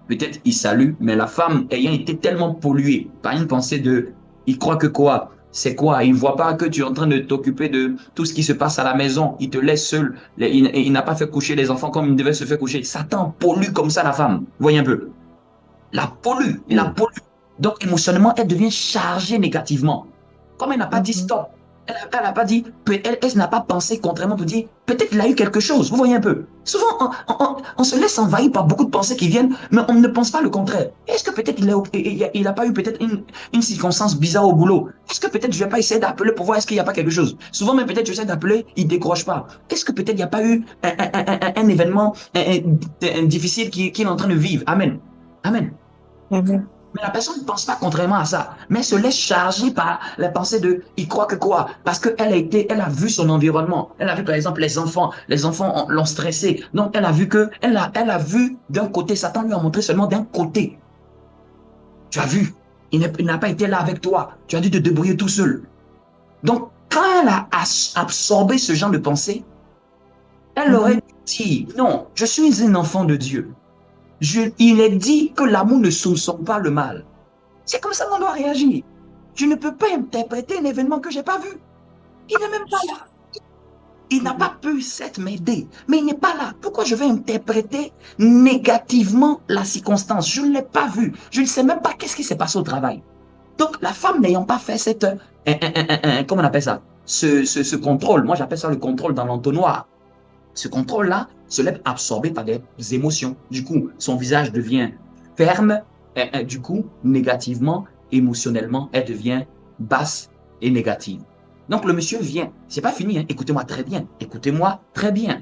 peut-être il salue, mais la femme ayant été tellement polluée par une pensée de il croit que quoi? C'est quoi? Il ne voit pas que tu es en train de t'occuper de tout ce qui se passe à la maison. Il te laisse seul. Il n'a pas fait coucher les enfants comme il devait se faire coucher. Satan pollue comme ça la femme. Vous voyez un peu? La pollue, il la pollue. Donc émotionnellement, elle devient chargée négativement. Comme elle n'a pas dit stop, elle n'a pas dit, elle n'a pas pensé contrairement pour dire, peut-être il a eu quelque chose, vous voyez un peu. Souvent, on se laisse envahir par beaucoup de pensées qui viennent, mais on ne pense pas le contraire. Est-ce que peut-être il n'a pas eu peut-être une circonstance bizarre au boulot? Est-ce que peut-être je ne vais pas essayer d'appeler pour voir est-ce qu'il n'y a pas quelque chose? Souvent même peut-être j'essaie d'appeler, il ne décroche pas. Est-ce que peut-être il n'y a pas eu un événement difficile qu'il est en train de vivre? Amen. Amen. Amen. Mais la personne ne pense pas contrairement à ça, mais elle se laisse charger par la pensée de il croit que quoi? Parce elle a vu son environnement. Elle a vu par exemple les enfants l'ont stressé. Donc elle a vu elle a vu d'un côté, Satan lui a montré seulement d'un côté. Tu as vu, il n'a pas été là avec toi. Tu as dû te débrouiller tout seul. Donc quand elle a absorbé ce genre de pensée, elle aurait dit non, je suis un enfant de Dieu. Il est dit que l'amour ne soupçonne pas le mal. C'est comme ça qu'on doit réagir. Je ne peux pas interpréter un événement que je n'ai pas vu. Il n'est même pas là. Il n'a pas pu certes m'aider, mais il n'est pas là. Pourquoi je vais interpréter négativement la circonstance? Je ne l'ai pas vu. Je ne sais même pas qu'est-ce qui s'est passé au travail. Donc, la femme n'ayant pas fait cette, comment on appelle ça? Ce contrôle. Moi, j'appelle ça le contrôle dans l'entonnoir. Ce contrôle-là se laisse absorber par des émotions. Du coup, son visage devient ferme. Du coup, négativement, émotionnellement, elle devient basse et négative. Donc, le monsieur vient. C'est pas fini, hein. Écoutez-moi très bien. Écoutez-moi très bien.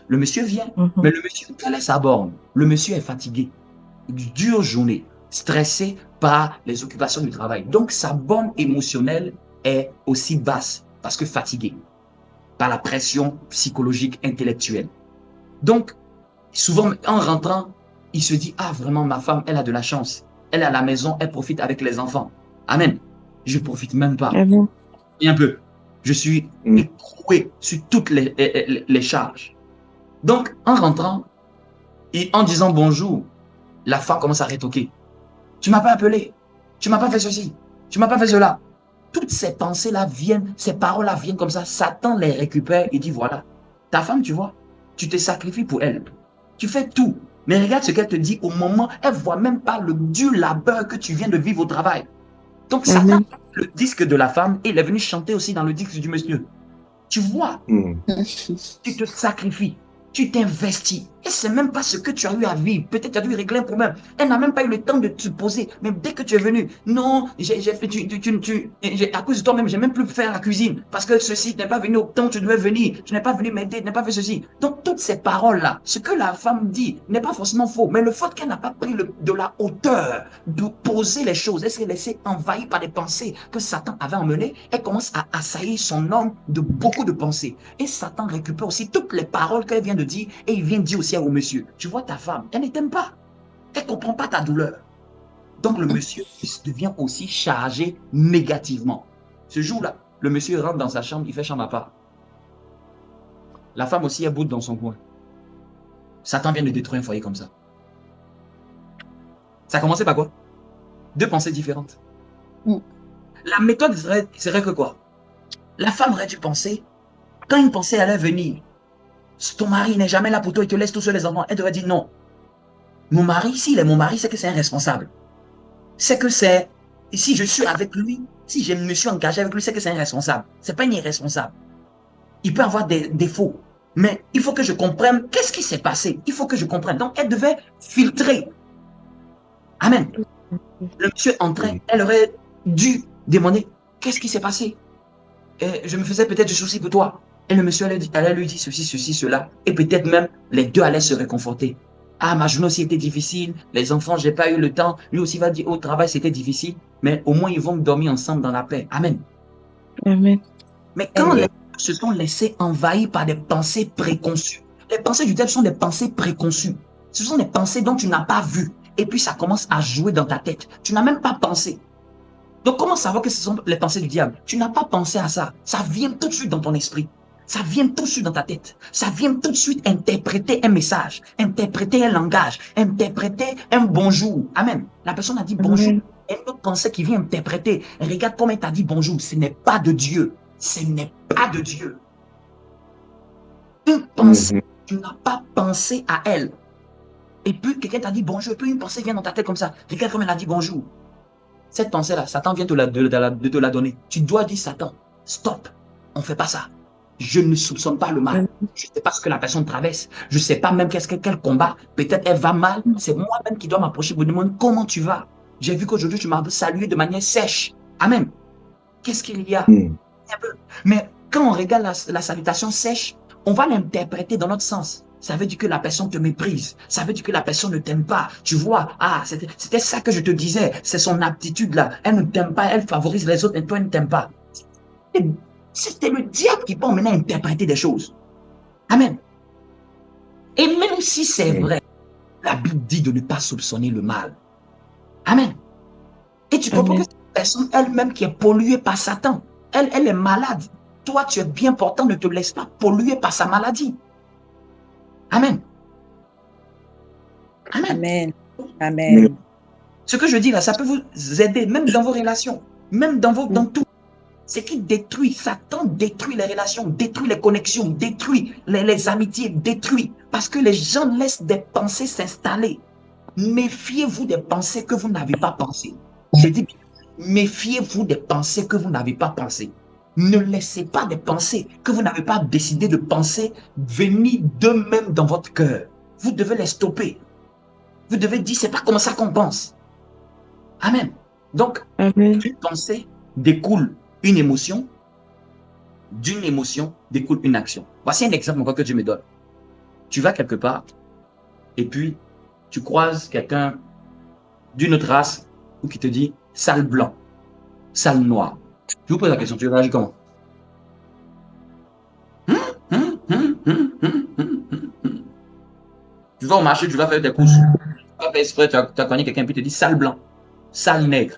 Le monsieur vient, mais le monsieur, quelle est sa borne? Le monsieur est fatigué. Une dure journée, stressé par les occupations du travail. Donc, sa borne émotionnelle est aussi basse parce que fatigué par la pression psychologique, intellectuelle. Donc, souvent, en rentrant, il se dit, ah, vraiment, ma femme, elle a de la chance. Elle est à la maison, elle profite avec les enfants. Amen. Je ne profite même pas. Amen. Et un peu. Je suis écroué sur toutes les charges. Donc, en rentrant, et en disant bonjour, la femme commence à rétoquer. Tu ne m'as pas appelé. Tu ne m'as pas fait ceci. Tu ne m'as pas fait cela. Toutes ces pensées-là viennent, ces paroles-là viennent comme ça. Satan les récupère et dit, voilà, ta femme, tu vois, tu te sacrifies pour elle. Tu fais tout. Mais regarde ce qu'elle te dit au moment, elle ne voit même pas le dur labeur que tu viens de vivre au travail. Donc, Satan, le disque de la femme, et il est venu chanter aussi dans le disque du monsieur. Tu vois, tu te sacrifies. Tu t'investis. Et c'est même pas ce que tu as eu à vivre. Peut-être tu as dû régler un problème. Elle n'a même pas eu le temps de te poser. Mais dès que tu es venu, non, j'ai fait, à cause de toi-même, j'ai même plus faire la cuisine. Parce que ceci n'est pas venu au temps où tu devais venir. Tu n'es pas venu m'aider, tu n'es pas fait ceci. Donc, toutes ces paroles-là, ce que la femme dit n'est pas forcément faux. Mais le fait qu'elle n'a pas pris de la hauteur de poser les choses, elle s'est laissée envahir par des pensées que Satan avait emmenées, elle commence à assaillir son homme de beaucoup de pensées. Et Satan récupère aussi toutes les paroles qu'elle vient de dire et il vient dire aussi au monsieur, tu vois ta femme, elle ne t'aime pas. Elle ne comprend pas ta douleur. Donc le monsieur devient aussi chargé négativement. Ce jour-là, le monsieur rentre dans sa chambre, il fait chambre à part. La femme aussi est boude dans son coin. Satan vient de détruire un foyer comme ça. Ça a commencé par quoi? Deux pensées différentes. Mm. La méthode serait que quoi? La femme aurait dû penser, quand une pensée allait venir, ton mari n'est jamais là pour toi, il te laisse tout seul les enfants. Elle devrait dire non. Mon mari, s'il est mon mari, c'est que c'est un responsable. C'est que c'est, si je suis avec lui, si je me suis engagé avec lui, c'est que c'est un responsable. C'est pas un irresponsable. Il peut avoir des défauts. Mais il faut que je comprenne qu'est-ce qui s'est passé. Il faut que je comprenne. Donc, elle devait filtrer. Amen. Le monsieur entrait, elle aurait dû demander qu'est-ce qui s'est passé. Et je me faisais peut-être du souci pour toi. Et le monsieur allait lui dire ceci, ceci, cela. Et peut-être même les deux allaient se réconforter. Ah, ma journée aussi était difficile. Les enfants, j'ai pas eu le temps. Lui aussi va dire au travail, c'était difficile. Mais au moins, ils vont dormir ensemble dans la paix. Amen. Amen. Mais quand Amen. les gens se sont laissés envahir par des pensées préconçues, les pensées du diable sont des pensées préconçues. Ce sont des pensées dont tu n'as pas vu. Et puis ça commence à jouer dans ta tête. Tu n'as même pas pensé. Donc comment savoir que ce sont les pensées du diable? Tu n'as pas pensé à ça. Ça vient tout de suite dans ton esprit. Ça vient tout de suite dans ta tête. Ça vient tout de suite interpréter un message, interpréter un langage, interpréter un bonjour. Amen. La personne a dit bonjour. Amen. Et une autre pensée qui vient interpréter. Regarde comment elle t'a dit bonjour. Ce n'est pas de Dieu. Ce n'est pas de Dieu. Une pensée, tu n'as pas pensé à elle. Et puis quelqu'un t'a dit bonjour. Et puis une pensée vient dans ta tête comme ça. Regarde comme elle a dit bonjour. Cette pensée-là, Satan vient de te la donner. Tu dois dire Satan, stop, on ne fait pas ça. Je ne soupçonne pas le mal. Je ne sais pas ce que la personne traverse. Je ne sais pas même quel combat. Peut-être elle va mal. C'est moi-même qui dois m'approcher pour demander comment tu vas. J'ai vu qu'aujourd'hui, tu m'as salué de manière sèche. Amen. Qu'est-ce qu'il y a? Mais quand on regarde la salutation sèche, on va l'interpréter dans notre sens. Ça veut dire que la personne te méprise. Ça veut dire que la personne ne t'aime pas. Tu vois, ah, c'était ça que je te disais. C'est son aptitude là. Elle ne t'aime pas, elle favorise les autres et toi, elle ne t'aime pas. C'était le diable qui peut emmener à interpréter des choses. Amen. Et même si c'est vrai, la Bible dit de ne pas soupçonner le mal. Amen. Et tu comprends que cette personne elle-même qui est polluée par Satan, elle est malade. Toi, tu es bien portant, ne te laisse pas polluer par sa maladie. Amen. Amen. Amen. Amen. Ce que je dis là, ça peut vous aider, même dans vos relations, même dans tout. Ce qui détruit, Satan détruit les relations, détruit les connexions, détruit les amitiés, détruit. Parce que les gens laissent des pensées s'installer. Méfiez-vous des pensées que vous n'avez pas pensées. Je dis, méfiez-vous des pensées que vous n'avez pas pensées. Ne laissez pas des pensées que vous n'avez pas décidé de penser venir d'eux-mêmes dans votre cœur. Vous devez les stopper. Vous devez dire, c'est pas comme ça qu'on pense. Amen. Donc, Amen. une pensée découle une émotion. D'une émotion découle une action. Voici un exemple encore que Dieu me donne. Tu vas quelque part et puis tu croises quelqu'un d'une autre race ou qui te dit sale blanc, sale noir. Je vous pose la question, tu réagis comment? Tu vas au marché, tu vas faire des courses. Tu vas faire exprès, tu as connu quelqu'un puis te dit sale blanc, sale nègre.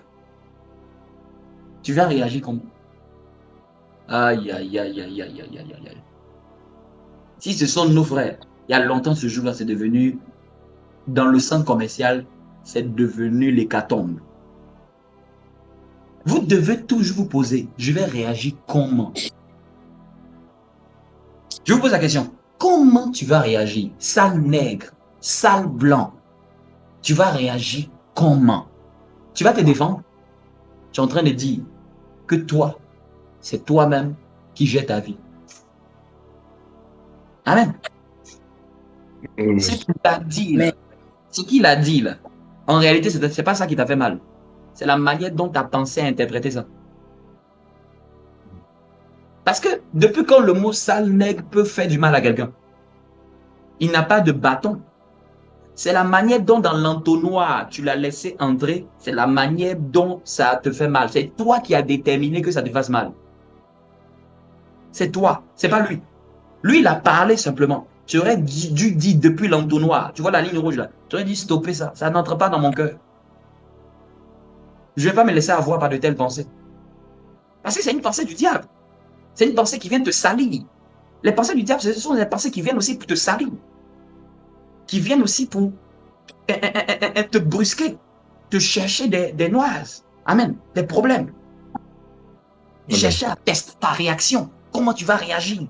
Tu vas réagir comment? Aïe, aïe, aïe, aïe, aïe, aïe, aïe, aïe, aïe. Si ce sont nos frères, il y a longtemps ce jour-là, c'est devenu, dans le centre commercial, c'est devenu l'hécatombe. Vous devez toujours vous poser, je vais réagir comment? Je vous pose la question, comment tu vas réagir? Sale nègre, sale blanc, tu vas réagir comment? Tu vas te défendre? Tu es en train de dire que toi, c'est toi-même qui gère ta vie. Amen. Ce qu'il a dit là, ce qu'il a dit là, en réalité, ce n'est pas ça qui t'a fait mal. C'est la manière dont tu as pensé à interpréter ça. Parce que depuis quand le mot sale nègre peut faire du mal à quelqu'un? Il n'a pas de bâton. C'est la manière dont dans l'entonnoir tu l'as laissé entrer, c'est la manière dont ça te fait mal. C'est toi qui as déterminé que ça te fasse mal. C'est toi, c'est pas lui. Lui, il a parlé simplement. Tu aurais dû dire depuis l'entonnoir, tu vois la ligne rouge là, tu aurais dit stopper ça, ça n'entre pas dans mon cœur. Je ne vais pas me laisser avoir par de telles pensées. Parce que c'est une pensée du diable. C'est une pensée qui vient te salir. Les pensées du diable, ce sont des pensées qui viennent aussi pour te salir. Qui viennent aussi pour te brusquer. te chercher des noises. Amen. Des problèmes. Chercher à tester ta réaction. Comment tu vas réagir.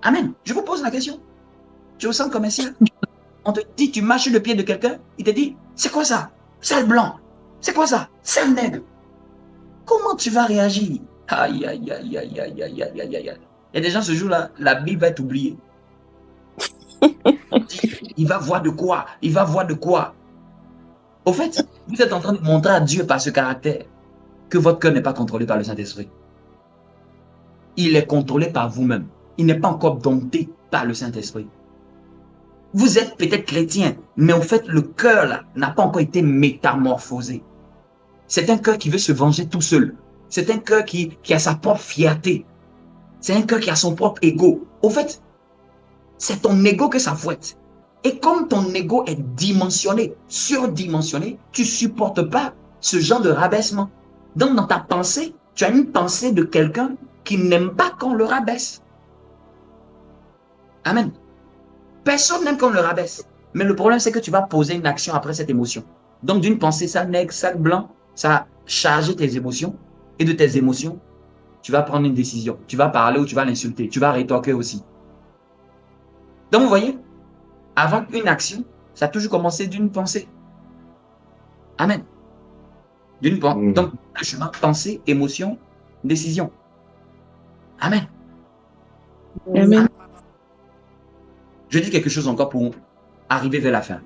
Amen. Je vous pose la question. Tu es au centre commercial. On te dit, tu marches le pied de quelqu'un. Il te dit, c'est quoi ça? Sale blanc. C'est quoi ça? Sale nègre. Comment tu vas réagir? Aïe, aïe, aïe, aïe, aïe, aïe, aïe, aïe, aïe. Il y a des gens, ce jour-là, la Bible va être oubliée. Il va voir de quoi? Il va voir de quoi? Au fait, vous êtes en train de montrer à Dieu par ce caractère que votre cœur n'est pas contrôlé par le Saint-Esprit. Il est contrôlé par vous-même. Il n'est pas encore dompté par le Saint-Esprit. Vous êtes peut-être chrétien, mais au fait, le cœur là n'a pas encore été métamorphosé. C'est un cœur qui veut se venger tout seul. C'est un cœur qui a sa propre fierté. C'est un cœur qui a son propre ego. Au fait, c'est ton ego que ça fouette. Et comme ton ego est dimensionné, surdimensionné, tu ne supportes pas ce genre de rabaissement. Donc, dans ta pensée, tu as une pensée de quelqu'un qui n'aime pas qu'on le rabaisse. Amen. Personne n'aime qu'on le rabaisse. Mais le problème, c'est que tu vas poser une action après cette émotion. Donc, d'une pensée, sale nègre, sale blanc, ça a chargé tes émotions. Et de tes émotions, tu vas prendre une décision. Tu vas parler ou tu vas l'insulter. Tu vas rétorquer aussi. Donc, vous voyez, avant une action, ça a toujours commencé d'une pensée. Amen. D'une pensée. Donc, le chemin, pensée, émotion, décision. Amen. Amen. Je dis quelque chose encore pour arriver vers la fin.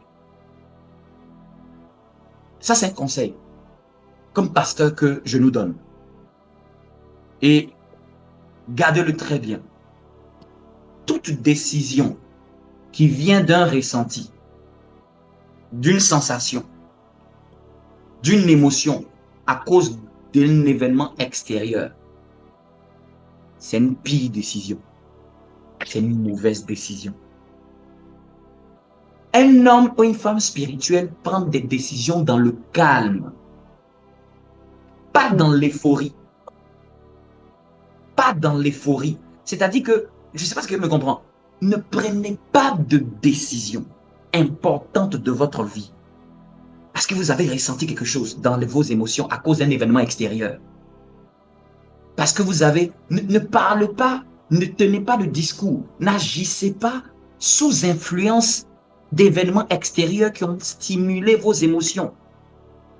Ça, c'est un conseil, comme pasteur, que je nous donne. Et gardez-le très bien. Toute décision qui vient d'un ressenti, d'une sensation, d'une émotion à cause d'un événement extérieur, c'est une pire décision. C'est une mauvaise décision. Un homme ou une femme spirituelle prend des décisions dans le calme, pas dans l'euphorie. Pas dans l'euphorie. C'est-à-dire que, je ne sais pas ce que vous me comprenez, ne prenez pas de décision importante de votre vie parce que vous avez ressenti quelque chose dans vos émotions à cause d'un événement extérieur. Parce que vous avez, ne parlez pas, ne tenez pas de discours, n'agissez pas sous influence d'événements extérieurs qui ont stimulé vos émotions.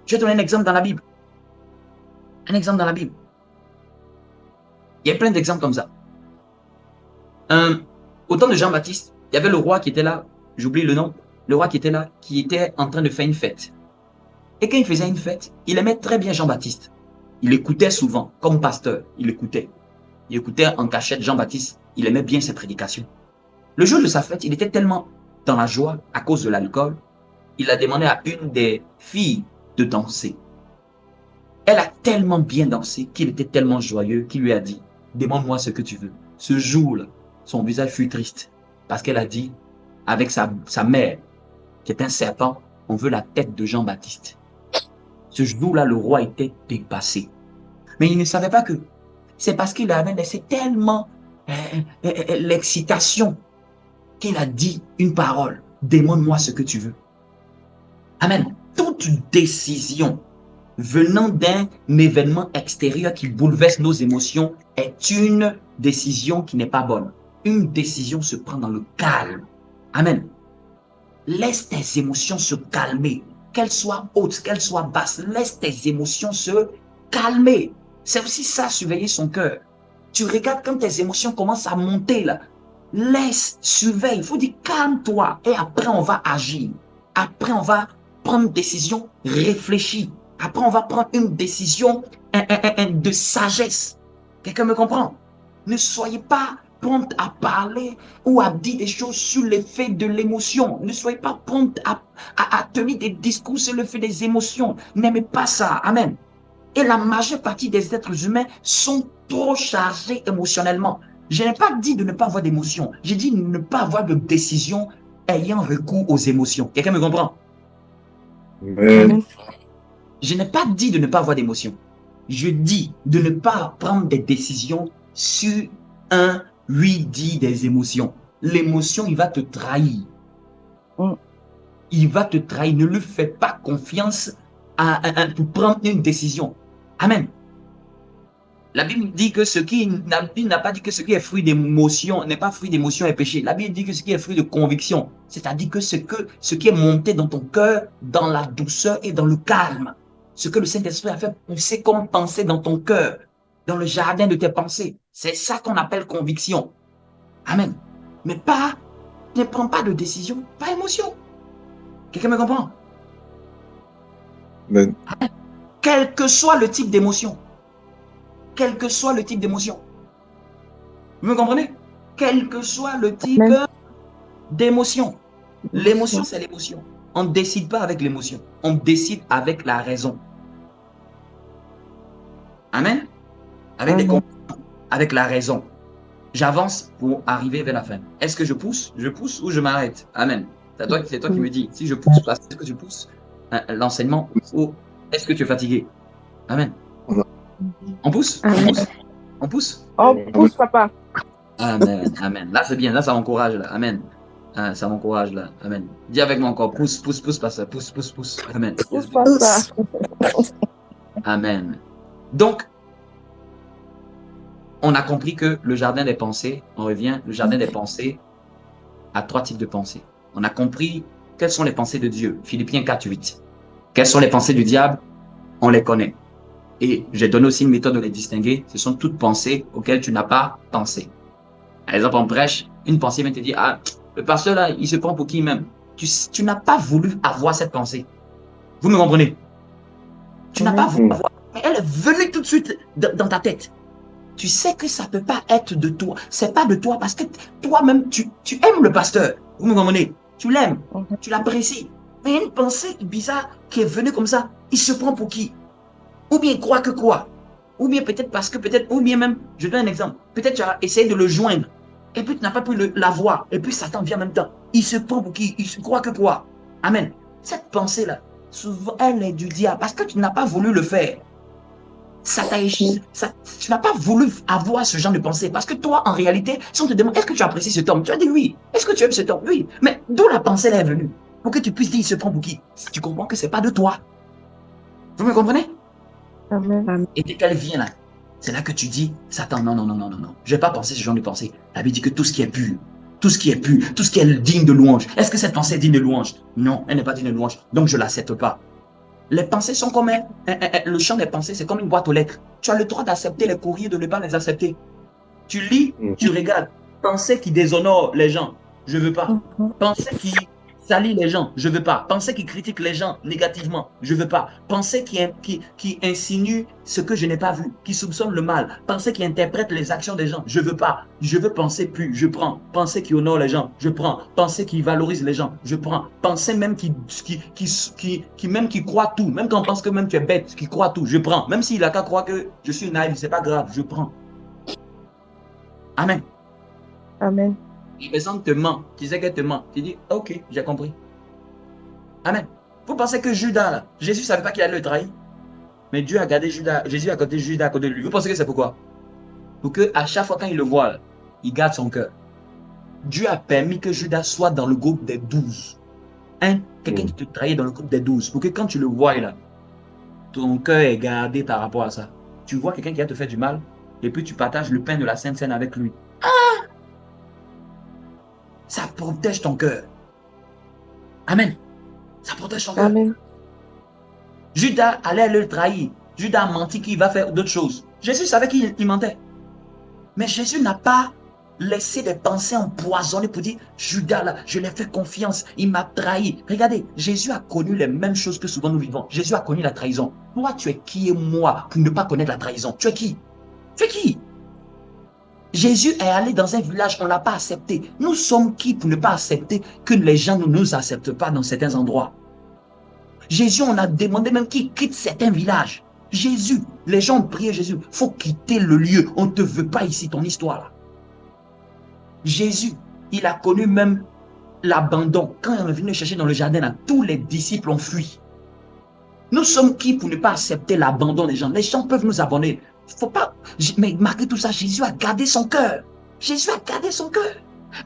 Je vais donner un exemple dans la Bible. Un exemple dans la Bible. Il y a plein d'exemples comme ça. Au temps de Jean-Baptiste, il y avait le roi qui était là, j'oublie le nom, le roi qui était là, qui était en train de faire une fête. Et quand il faisait une fête, il aimait très bien Jean-Baptiste. Il écoutait souvent, comme pasteur, il écoutait. Il écoutait en cachette Jean-Baptiste, il aimait bien ses prédications. Le jour de sa fête, il était tellement dans la joie à cause de l'alcool, il a demandé à une des filles de danser. Elle a tellement bien dansé qu'il était tellement joyeux qu'il lui a dit, demande-moi ce que tu veux. Ce jour-là, son visage fut triste parce qu'elle a dit, avec sa mère, qui est un serpent, on veut la tête de Jean-Baptiste. Ce jour-là, le roi était dépassé. Mais il ne savait pas que c'est parce qu'il avait laissé tellement l'excitation qu'il a dit une parole. Demande-moi ce que tu veux. Amen. Toute décision venant d'un événement extérieur qui bouleverse nos émotions est une décision qui n'est pas bonne. Une décision se prend dans le calme. Amen. Laisse tes émotions se calmer. Qu'elles soient hautes, qu'elles soient basses. Laisse tes émotions se calmer. C'est aussi ça, surveiller son cœur. Tu regardes quand tes émotions commencent à monter là. Laisse, surveille. Il faut dire calme-toi. Et après, on va agir. Après, on va prendre une décision réfléchie. Après, on va prendre une décision de sagesse. Quelqu'un me comprend? Ne soyez pas prompt à parler ou à dire des choses sur l'effet de l'émotion. Ne soyez pas prompt à tenir des discours sur l'effet des émotions. N'aimez pas ça. Amen. Et la majeure partie des êtres humains sont trop chargés émotionnellement. Je n'ai pas dit de ne pas avoir d'émotions. J'ai dit de ne pas avoir de décision ayant recours aux émotions. Quelqu'un me comprend? Amen. Je n'ai pas dit de ne pas avoir d'émotions. Je dis de ne pas prendre des décisions sur un oui-dit des émotions. L'émotion, il va te trahir. il va te trahir. Ne lui fais pas confiance pour prendre une décision. Amen. La Bible dit que n'a pas dit que ce qui est fruit d'émotion n'est pas fruit d'émotion et péché. La Bible dit que ce qui est fruit de conviction, c'est-à-dire que ce qui est monté dans ton cœur, dans la douceur et dans le calme, ce que le Saint-Esprit a fait pousser comme pensée dans ton cœur, dans le jardin de tes pensées, c'est ça qu'on appelle conviction. Amen. Mais ne prends pas de décision, pas émotion. Quelqu'un me comprend? Amen. Quel que soit le type d'émotion. Quel que soit le type d'émotion. Vous me comprenez? Quel que soit le type d'émotion. L'émotion, c'est l'émotion. On ne décide pas avec l'émotion. On décide avec la raison. Amen? Avec des convictions, avec la raison. J'avance pour arriver vers la fin. Est-ce que je pousse? Je pousse ou je m'arrête? Amen. C'est toi qui me dis. Si je pousse, est-ce que je pousse l'enseignement ou est-ce que tu es fatigué? Amen. On pousse? On pousse? On pousse, papa. Amen. Amen. Là, c'est bien. Là, ça m'encourage. Là. Amen. Ça m'encourage. Là. Amen. Dis avec moi encore. Pousse, pasteur. Pousse. Amen. Pousse, papa. Amen. Donc, on a compris que le jardin des pensées, on revient, le jardin des pensées a 3 types de pensées. On a compris quelles sont les pensées de Dieu. Philippiens 4:8. Quelles sont les pensées du diable? On les connaît. Et j'ai donné aussi une méthode de les distinguer. Ce sont toutes pensées auxquelles tu n'as pas pensé. Par exemple, en prêche, une pensée vient te dire, ah, le pasteur là, il se prend pour qui même? Tu n'as pas voulu avoir cette pensée. Vous me comprenez? Tu n'as pas voulu avoir. Mais elle est venue tout de suite dans ta tête. Tu sais que ça ne peut pas être de toi. C'est pas de toi parce que toi-même, tu aimes le pasteur. Vous me comprenez? Tu l'aimes, tu l'apprécies. Mais il y a une pensée bizarre qui est venue comme ça. Il se prend pour qui? Ou bien il croit que quoi? Ou bien peut-être parce que ou bien même, je donne un exemple. Peut-être tu as essayé de le joindre. Et puis tu n'as pas pu la voir. Et puis Satan vient en même temps. Il se prend pour qui? Il se croit que quoi? Amen. Cette pensée-là, souvent, elle est du diable parce que tu n'as pas voulu le faire. Tu n'as pas voulu avoir ce genre de pensée. Parce que toi, en réalité, si on te demande, est-ce que tu apprécies cet homme? Tu as dit oui. Est-ce que tu aimes cet homme? Oui. Mais d'où la pensée là est venue? Pour que tu puisses dire, il se prend pour qui? Si tu comprends que ce n'est pas de toi. Vous me comprenez? Amen. Et dès qu'elle vient là, c'est là que tu dis, Satan, non. Je ne vais pas penser ce genre de pensée. La Bible dit que tout ce qui est pur, tout ce qui est digne de louange. Est-ce que cette pensée est digne de louange? Non, elle n'est pas digne de louange. Donc je ne l'accepte pas. Les pensées sont comme le champ des pensées, c'est comme une boîte aux lettres. Tu as le droit d'accepter les courriers, de ne pas les accepter. Tu lis, tu regardes. Pensée qui déshonore les gens, je ne veux pas. Pensée qui salit les gens, je ne veux pas. Pensée qui critique les gens négativement, je ne veux pas. Pensée qui insinue ce que je n'ai pas vu, qui soupçonne le mal. Pensée qui interprète les actions des gens, je ne veux pas. Je veux penser plus, je prends. Pensée qui honore les gens, je prends. Pensée qui valorise les gens, je prends. Pensée même qui croit tout, même quand on pense que même tu es bête, qui croit tout, je prends. Même s'il a qu'à croire que je suis naïf, c'est pas grave, je prends. Amen. Amen. La personne te ment, tu sais qu'elle te ment. Tu dis, ok, j'ai compris. Amen. Vous pensez que Judas, là, Jésus ne savait pas qu'il allait le trahir. Mais Dieu a gardé Judas, Jésus a gardé Judas à côté de lui. Vous pensez que c'est pourquoi? Pour qu'à chaque fois quand il le voit, là, il garde son cœur. Dieu a permis que Judas soit dans le groupe des 12. Hein? Quelqu'un qui te trahit dans le groupe des 12. Pour que quand tu le vois, là, ton cœur est gardé par rapport à ça. Tu vois quelqu'un qui va te faire du mal, et puis tu partages le pain de la Sainte Seine avec lui. Ça protège ton cœur. Amen. Ça protège ton cœur. Amen. Judas allait le trahir. Judas a menti qu'il va faire d'autres choses. Jésus savait qu'il mentait. Mais Jésus n'a pas laissé des pensées empoisonnées pour dire, Judas là, je l'ai fait confiance, il m'a trahi. Regardez, Jésus a connu les mêmes choses que souvent nous vivons. Jésus a connu la trahison. Toi, tu es qui et moi pour ne pas connaître la trahison? Tu es qui? Tu es qui? Jésus est allé dans un village, on ne l'a pas accepté. Nous sommes qui pour ne pas accepter que les gens ne nous acceptent pas dans certains endroits? Jésus, on a demandé même qu'il quitte certains villages. Jésus, les gens ont prié Jésus, il faut quitter le lieu, on ne te veut pas ici, ton histoire là. Jésus, il a connu même l'abandon. Quand on est venu chercher dans le jardin, là, tous les disciples ont fui. Nous sommes qui pour ne pas accepter l'abandon des gens? Les gens peuvent nous abandonner. Faut pas. Mais malgré tout ça, Jésus a gardé son cœur. Jésus a gardé son cœur.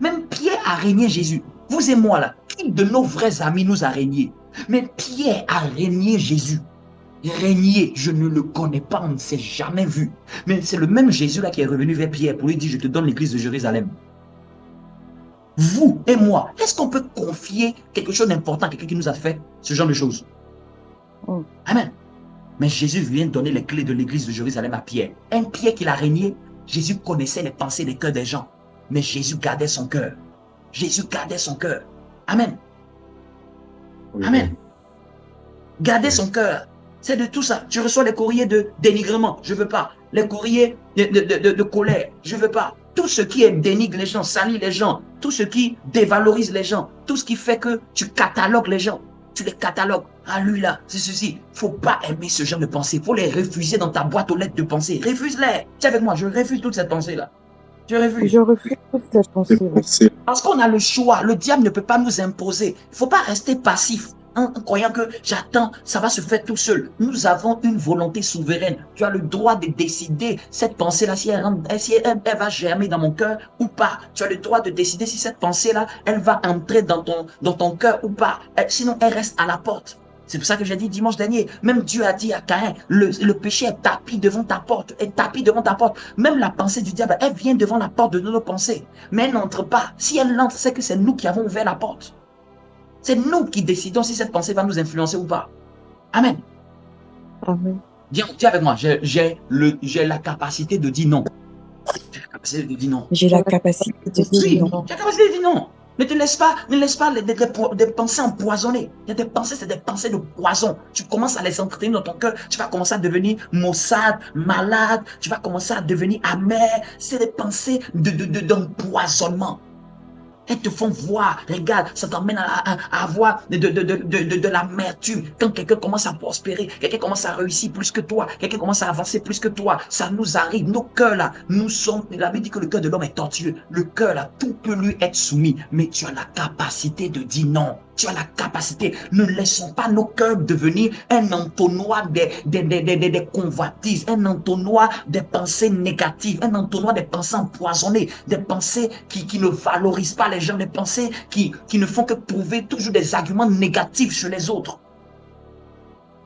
Même Pierre a régné Jésus. Vous et moi là, Aucune de nos vrais amis nous a régné. Mais Pierre a régné Jésus. Régné, je ne le connais pas, on ne s'est jamais vu. Mais c'est le même Jésus là qui est revenu vers Pierre pour lui dire, je te donne l'église de Jérusalem. Vous et moi, est-ce qu'on peut confier quelque chose d'important à quelqu'un qui nous a fait ce genre de choses? Amen. Mais Jésus vient donner les clés de l'église de Jérusalem à Pierre. Un Pierre qu'il a régné, Jésus connaissait les pensées des cœurs des gens. Mais Jésus gardait son cœur. Jésus gardait son cœur. Amen. Amen. Garder son cœur. C'est de tout ça. Tu reçois les courriers de dénigrement. Je ne veux pas. Les courriers de colère. Je ne veux pas. Tout ce qui dénigre les gens, salit les gens, tout ce qui dévalorise les gens, tout ce qui fait que tu catalogues les gens, tu les catalogues. Ah, lui là, c'est ceci. Il ne faut pas aimer ce genre de pensée. Il faut les refuser dans ta boîte aux lettres de pensée. Refuse-les. Tiens avec moi, je refuse toute cette pensée-là. Je refuse. Je refuse toute cette pensée. Parce qu'on a le choix. Le diable ne peut pas nous imposer. Il ne faut pas rester passif en croyant que j'attends, ça va se faire tout seul. Nous avons une volonté souveraine. Tu as le droit de décider cette pensée-là, si elle va germer dans mon cœur ou pas. Tu as le droit de décider si cette pensée-là, elle va entrer dans ton cœur ou pas. Sinon, elle reste à la porte. C'est pour ça que j'ai dit dimanche dernier, même Dieu a dit à Caïn, le péché est tapis devant ta porte, est tapis devant ta porte. Même la pensée du diable, elle vient devant la porte de nos pensées. Mais elle n'entre pas. Si elle entre, c'est que c'est nous qui avons ouvert la porte. C'est nous qui décidons si cette pensée va nous influencer ou pas. Amen. Amen. Dis avec moi, j'ai la capacité de dire non. J'ai la capacité de dire non. J'ai la capacité de dire non. J'ai la capacité de dire non. Ne laisse pas des pensées empoisonnées. Il y a des pensées, c'est des pensées de poison. Tu commences à les entretenir dans ton cœur. Tu vas commencer à devenir maussade, malade. Tu vas commencer à devenir amer. C'est des pensées d'empoisonnement. Elles te font voir, regarde, ça t'emmène à avoir de l'amertume. Quand quelqu'un commence à prospérer, quelqu'un commence à réussir plus que toi, quelqu'un commence à avancer plus que toi, ça nous arrive. Nos cœurs là, nous sommes, la Bible dit que le cœur de l'homme est tortueux. Le cœur là, tout peut lui être soumis, mais tu as la capacité de dire non. Tu as la capacité. Ne laissons pas nos cœurs devenir un entonnoir des convoitises, un entonnoir des pensées négatives, un entonnoir des pensées empoisonnées, des pensées qui ne valorisent pas les gens, des pensées qui ne font que prouver toujours des arguments négatifs sur les autres.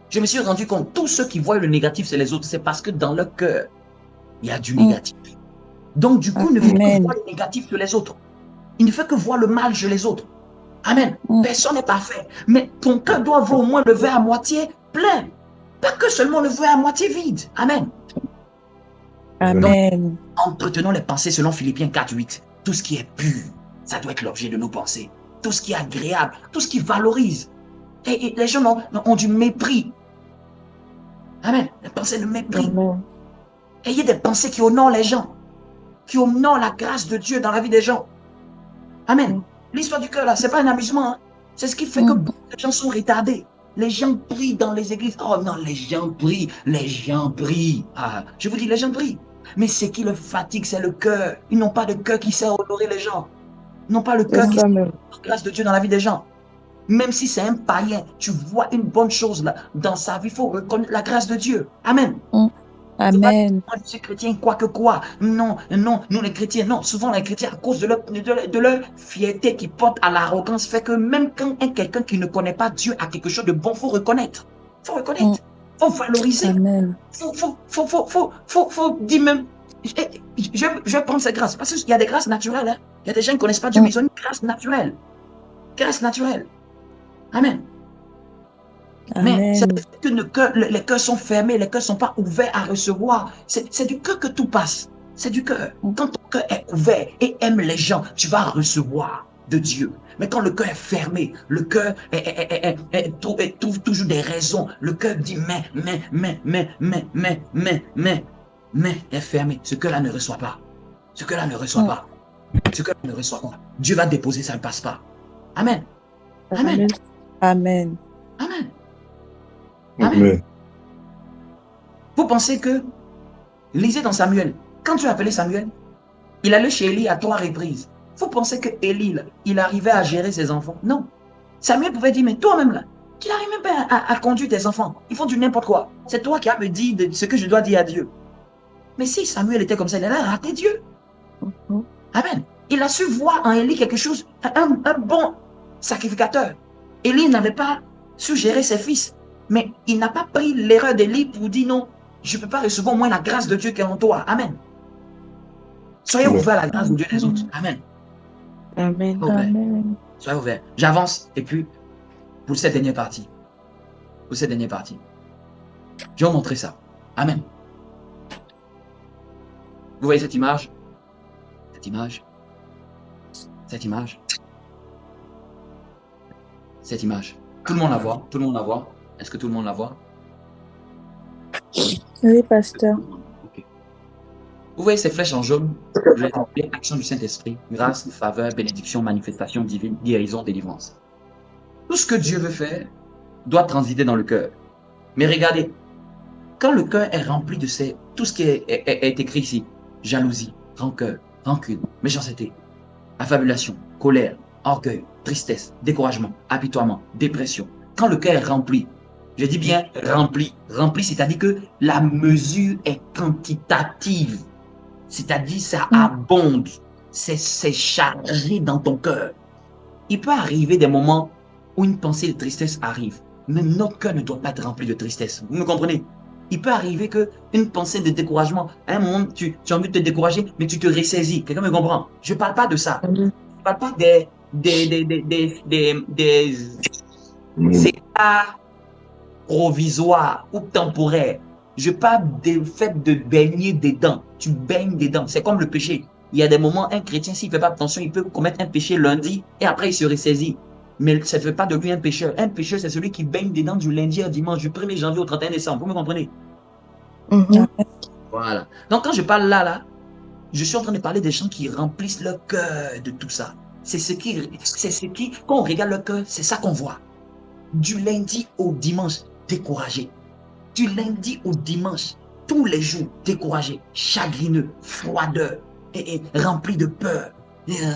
Je me suis rendu compte, tous ceux qui voient le négatif sur les autres, c'est parce que dans leur cœur, il y a du négatif. Donc du coup, il ne fait que voir le négatif sur les autres. Il ne fait que voir le mal chez les autres. Amen. Personne n'est parfait. Mais ton cœur doit avoir au moins le verre à moitié plein. Pas que seulement le verre à moitié vide. Amen. Amen. Donc, entretenons les pensées selon Philippiens 4:8. Tout ce qui est pur, ça doit être l'objet de nos pensées. Tout ce qui est agréable, tout ce qui valorise. Et les gens ont du mépris. Amen. Les pensées de mépris. Amen. Ayez des pensées qui honorent les gens. Qui honorent la grâce de Dieu dans la vie des gens. Amen. L'histoire du cœur, là, ce n'est pas un amusement. Hein. C'est ce qui fait que beaucoup de gens sont retardés. Les gens prient dans les églises. Oh non, les gens prient. Les gens prient. Ah, je vous dis, les gens prient. Mais ce qui le fatigue, c'est le cœur. Ils n'ont pas de cœur qui sait honorer les gens. Ils n'ont pas le cœur qui sait honorer la grâce de Dieu dans la vie des gens. Même si c'est un païen, tu vois une bonne chose là, dans sa vie, il faut reconnaître la grâce de Dieu. Amen. Amen. Moi, je suis chrétien, quoi que quoi. Non, nous les chrétiens, non. Souvent, les chrétiens, à cause de leur fierté qui porte à l'arrogance, fait que même quand quelqu'un qui ne connaît pas Dieu a quelque chose de bon, il faut reconnaître. Il faut reconnaître. Il faut valoriser. Amen. Faut dire même, je vais prendre cette grâce. Parce qu'il y a des grâces naturelles. Hein. Il y a des gens qui ne connaissent pas Dieu, mais ils ont une grâce naturelle. Grâce naturelle. Amen. Mais c'est que les cœurs sont fermés, les cœurs ne sont pas ouverts à recevoir. C'est du cœur que tout passe. C'est du cœur. Quand ton cœur est ouvert et aime les gens, tu vas recevoir de Dieu. Mais quand le cœur est fermé, le cœur trouve toujours des raisons. Le cœur dit mais est fermé. Ce cœur-là ne reçoit pas. Ce cœur-là ne reçoit pas. Ce cœur-là ne reçoit pas. Dieu va déposer, ça ne passe pas. Amen. Amen. Amen. Amen. Amen. Vous pensez que, lisez dans Samuel, quand tu as appelé Samuel, il allait chez Élie à 3 reprises. Vous pensez que Élie, il arrivait à gérer ses enfants? Non. Samuel pouvait dire, mais toi-même là, tu n'arrives même pas à conduire tes enfants. Ils font du n'importe quoi. C'est toi qui as me dit ce que je dois dire à Dieu. Mais si Samuel était comme ça, il allait rater Dieu. Amen. Il a su voir en Élie quelque chose, un bon sacrificateur. Élie n'avait pas su gérer ses fils, mais il n'a pas pris l'erreur d'Élie pour dire non, je ne peux pas recevoir au moins la grâce de Dieu qui est en toi. Amen. Soyez ouverts à la grâce de Dieu des autres. Amen. Amen. Amen. Soyez ouverts. J'avance et puis pour cette dernière partie. Je vais vous montrer ça. Amen. Vous voyez cette image? Cette image? Cette image? Cette image. Tout le monde la voit? Tout le monde la voit? Est-ce que tout le monde la voit? Oui, pasteur. Okay. Vous voyez ces flèches en jaune? Je vais appeler action du Saint-Esprit, grâce, faveur, bénédiction, manifestation divine, guérison, délivrance. Tout ce que Dieu veut faire doit transiter dans le cœur. Mais regardez, quand le cœur est rempli de tout ce qui est écrit ici, jalousie, rancœur, rancune, méchanceté, affabulation, colère, orgueil, tristesse, découragement, apitoiement, dépression. Quand le cœur est rempli, je dis bien rempli, c'est-à-dire que la mesure est quantitative, c'est-à-dire ça abonde, c'est chargé dans ton cœur. Il peut arriver des moments où une pensée de tristesse arrive, mais notre cœur ne doit pas être rempli de tristesse. Vous me comprenez? Il peut arriver qu'une pensée de découragement, à un moment, tu as envie de te décourager, mais tu te ressaisis. Quelqu'un me comprend? Je ne parle pas de ça. Je ne parle pas des états provisoires ou temporaires. Je parle du fait de baigner dedans. Tu baignes dedans. C'est comme le péché. Il y a des moments, un chrétien, s'il ne fait pas attention, il peut commettre un péché lundi et après il se ressaisit. Mais ça ne fait pas de lui un pécheur. Un pécheur, c'est celui qui baigne dedans du lundi au dimanche, du 1er janvier au 31 décembre. Vous me comprenez? Voilà. Donc, quand je parle là, je suis en train de parler des gens qui remplissent leur cœur de tout ça. C'est ce qui, quand on regarde leur cœur, c'est ça qu'on voit. Du lundi au dimanche, découragé. Du lundi au dimanche, tous les jours, découragé, chagrineux, froideur, et rempli de peur,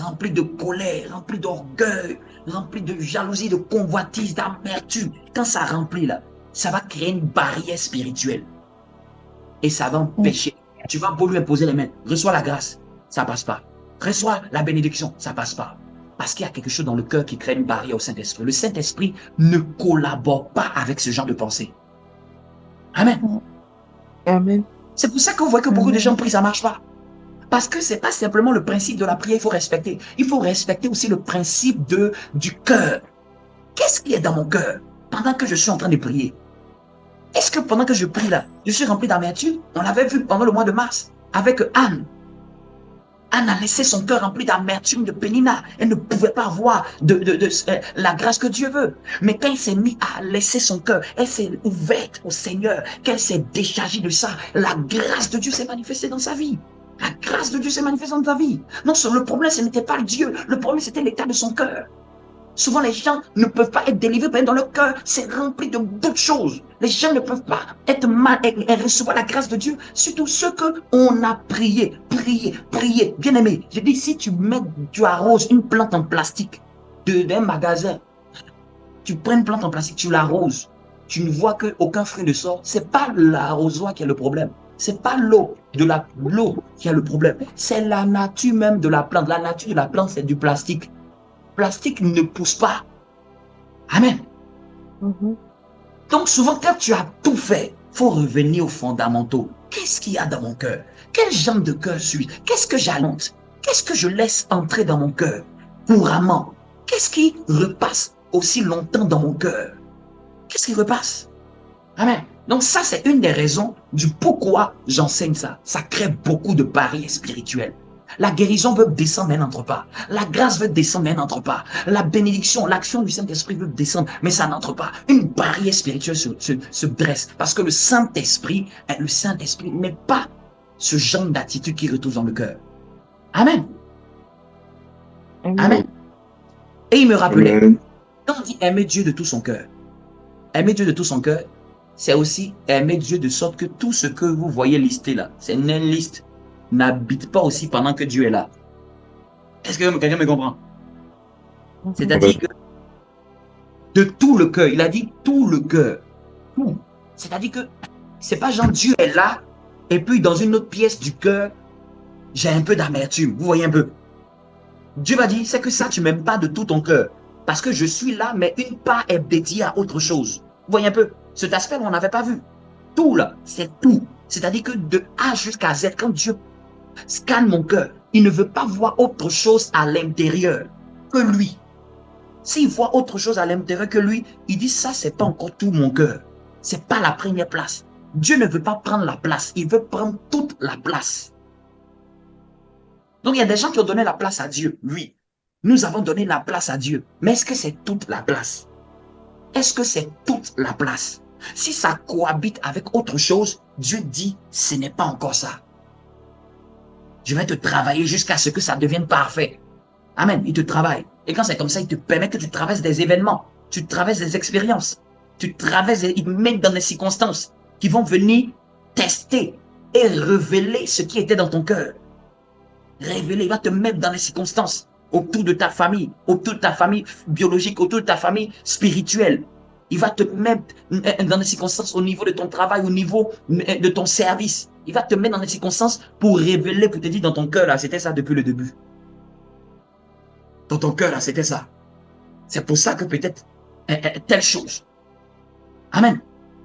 rempli de colère, rempli d'orgueil, rempli de jalousie, de convoitise, d'amertume. Quand ça remplit là, ça va créer une barrière spirituelle. Et ça va empêcher. Tu vas beau lui imposer les mains. Reçois la grâce, ça passe pas. Reçois la bénédiction, ça passe pas. Parce qu'il y a quelque chose dans le cœur qui crée une barrière au Saint-Esprit. Le Saint-Esprit ne collabore pas avec ce genre de pensée. Amen. Amen. C'est pour ça que vous voyez que beaucoup de gens prient, ça ne marche pas. Parce que ce n'est pas simplement le principe de la prière, il faut respecter. Il faut respecter aussi le principe du cœur. Qu'est-ce qui est dans mon cœur pendant que je suis en train de prier? Est-ce que pendant que je prie là, je suis rempli d'amertume? On l'avait vu pendant le mois de mars avec Anne. Anne a laissé son cœur rempli d'amertume, de pénina. Elle ne pouvait pas avoir la grâce que Dieu veut. Mais quand elle s'est mise à laisser son cœur, elle s'est ouverte au Seigneur, qu'elle s'est déchargée de ça, la grâce de Dieu s'est manifestée dans sa vie. La grâce de Dieu s'est manifestée dans ta vie. Non, le problème, ce n'était pas Dieu. Le problème, c'était l'état de son cœur. Souvent, les gens ne peuvent pas être délivrés dans leur cœur. C'est rempli de d'autres choses. Les gens ne peuvent pas être mal et recevoir la grâce de Dieu. Surtout ceux qu'on a prié. Bien aimé, je dis, si tu arroses une plante en plastique d'un magasin, tu prends une plante en plastique, tu l'arroses, tu ne vois qu'aucun fruit ne sort. Ce n'est pas l'arrosoir qui a le problème. Ce n'est pas l'eau qui a le problème. C'est la nature même de la plante. La nature de la plante, c'est du plastique. Plastique ne pousse pas. Amen. Donc souvent, quand tu as tout fait, il faut revenir aux fondamentaux. Qu'est-ce qu'il y a dans mon cœur? Quel genre de cœur suis-je? Qu'est-ce que j'annonce? Qu'est-ce que je laisse entrer dans mon cœur couramment? Qu'est-ce qui repasse aussi longtemps dans mon cœur? Qu'est-ce qui repasse? Amen. Donc ça, c'est une des raisons du pourquoi j'enseigne ça. Ça crée beaucoup de barrières spirituelles. La guérison veut descendre, mais elle n'entre pas. La grâce veut descendre, mais elle n'entre pas. La bénédiction, l'action du Saint-Esprit veut descendre, mais ça n'entre pas. Une barrière spirituelle se dresse parce que le Saint-Esprit n'est pas ce genre d'attitude qui retrouve dans le cœur. Amen. Amen. Et il me rappelait, quand on dit aimer Dieu de tout son cœur, aimer Dieu de tout son cœur, c'est aussi aimer Dieu de sorte que tout ce que vous voyez listé là, c'est une liste, n'habite pas aussi pendant que Dieu est là. Est-ce que quelqu'un me comprend? C'est-à-dire que de tout le cœur, il a dit tout le cœur. C'est-à-dire que c'est pas genre Dieu est là et puis dans une autre pièce du cœur, j'ai un peu d'amertume. Vous voyez un peu? Dieu va dire, c'est que ça, tu m'aimes pas de tout ton cœur. parce que je suis là, mais une part est dédiée à autre chose. Vous voyez un peu, cet aspect, on n'avait pas vu. Tout là, c'est tout. C'est-à-dire que de A jusqu'à Z, quand Dieu scanne mon cœur, il ne veut pas voir autre chose à l'intérieur que lui. S'il voit autre chose à l'intérieur que lui, il dit ça, c'est pas encore tout mon cœur. C'est pas la première place. Dieu ne veut pas prendre la place, il veut prendre toute la place. Donc il y a des gens qui ont donné la place à Dieu, oui. Nous avons donné la place à Dieu. Mais est-ce que c'est toute la place? Est-ce que c'est toute la place? Si ça cohabite avec autre chose, Dieu dit, ce n'est pas encore ça. Je vais te travailler jusqu'à ce que ça devienne parfait. Amen, il te travaille. Et quand c'est comme ça, il te permet que tu traverses des événements, tu traverses des expériences, tu traverses, il te met dans des circonstances qui vont venir tester et révéler ce qui était dans ton cœur. Révéler, il va te mettre dans les circonstances autour de ta famille biologique, autour de ta famille spirituelle. Il va te mettre dans des circonstances au niveau de ton travail, au niveau de ton service. Il va te mettre dans des circonstances pour révéler, pour te dire dans ton cœur, là, c'était ça depuis le début. Dans ton cœur, là, c'était ça. C'est pour ça que peut-être telle chose. Amen.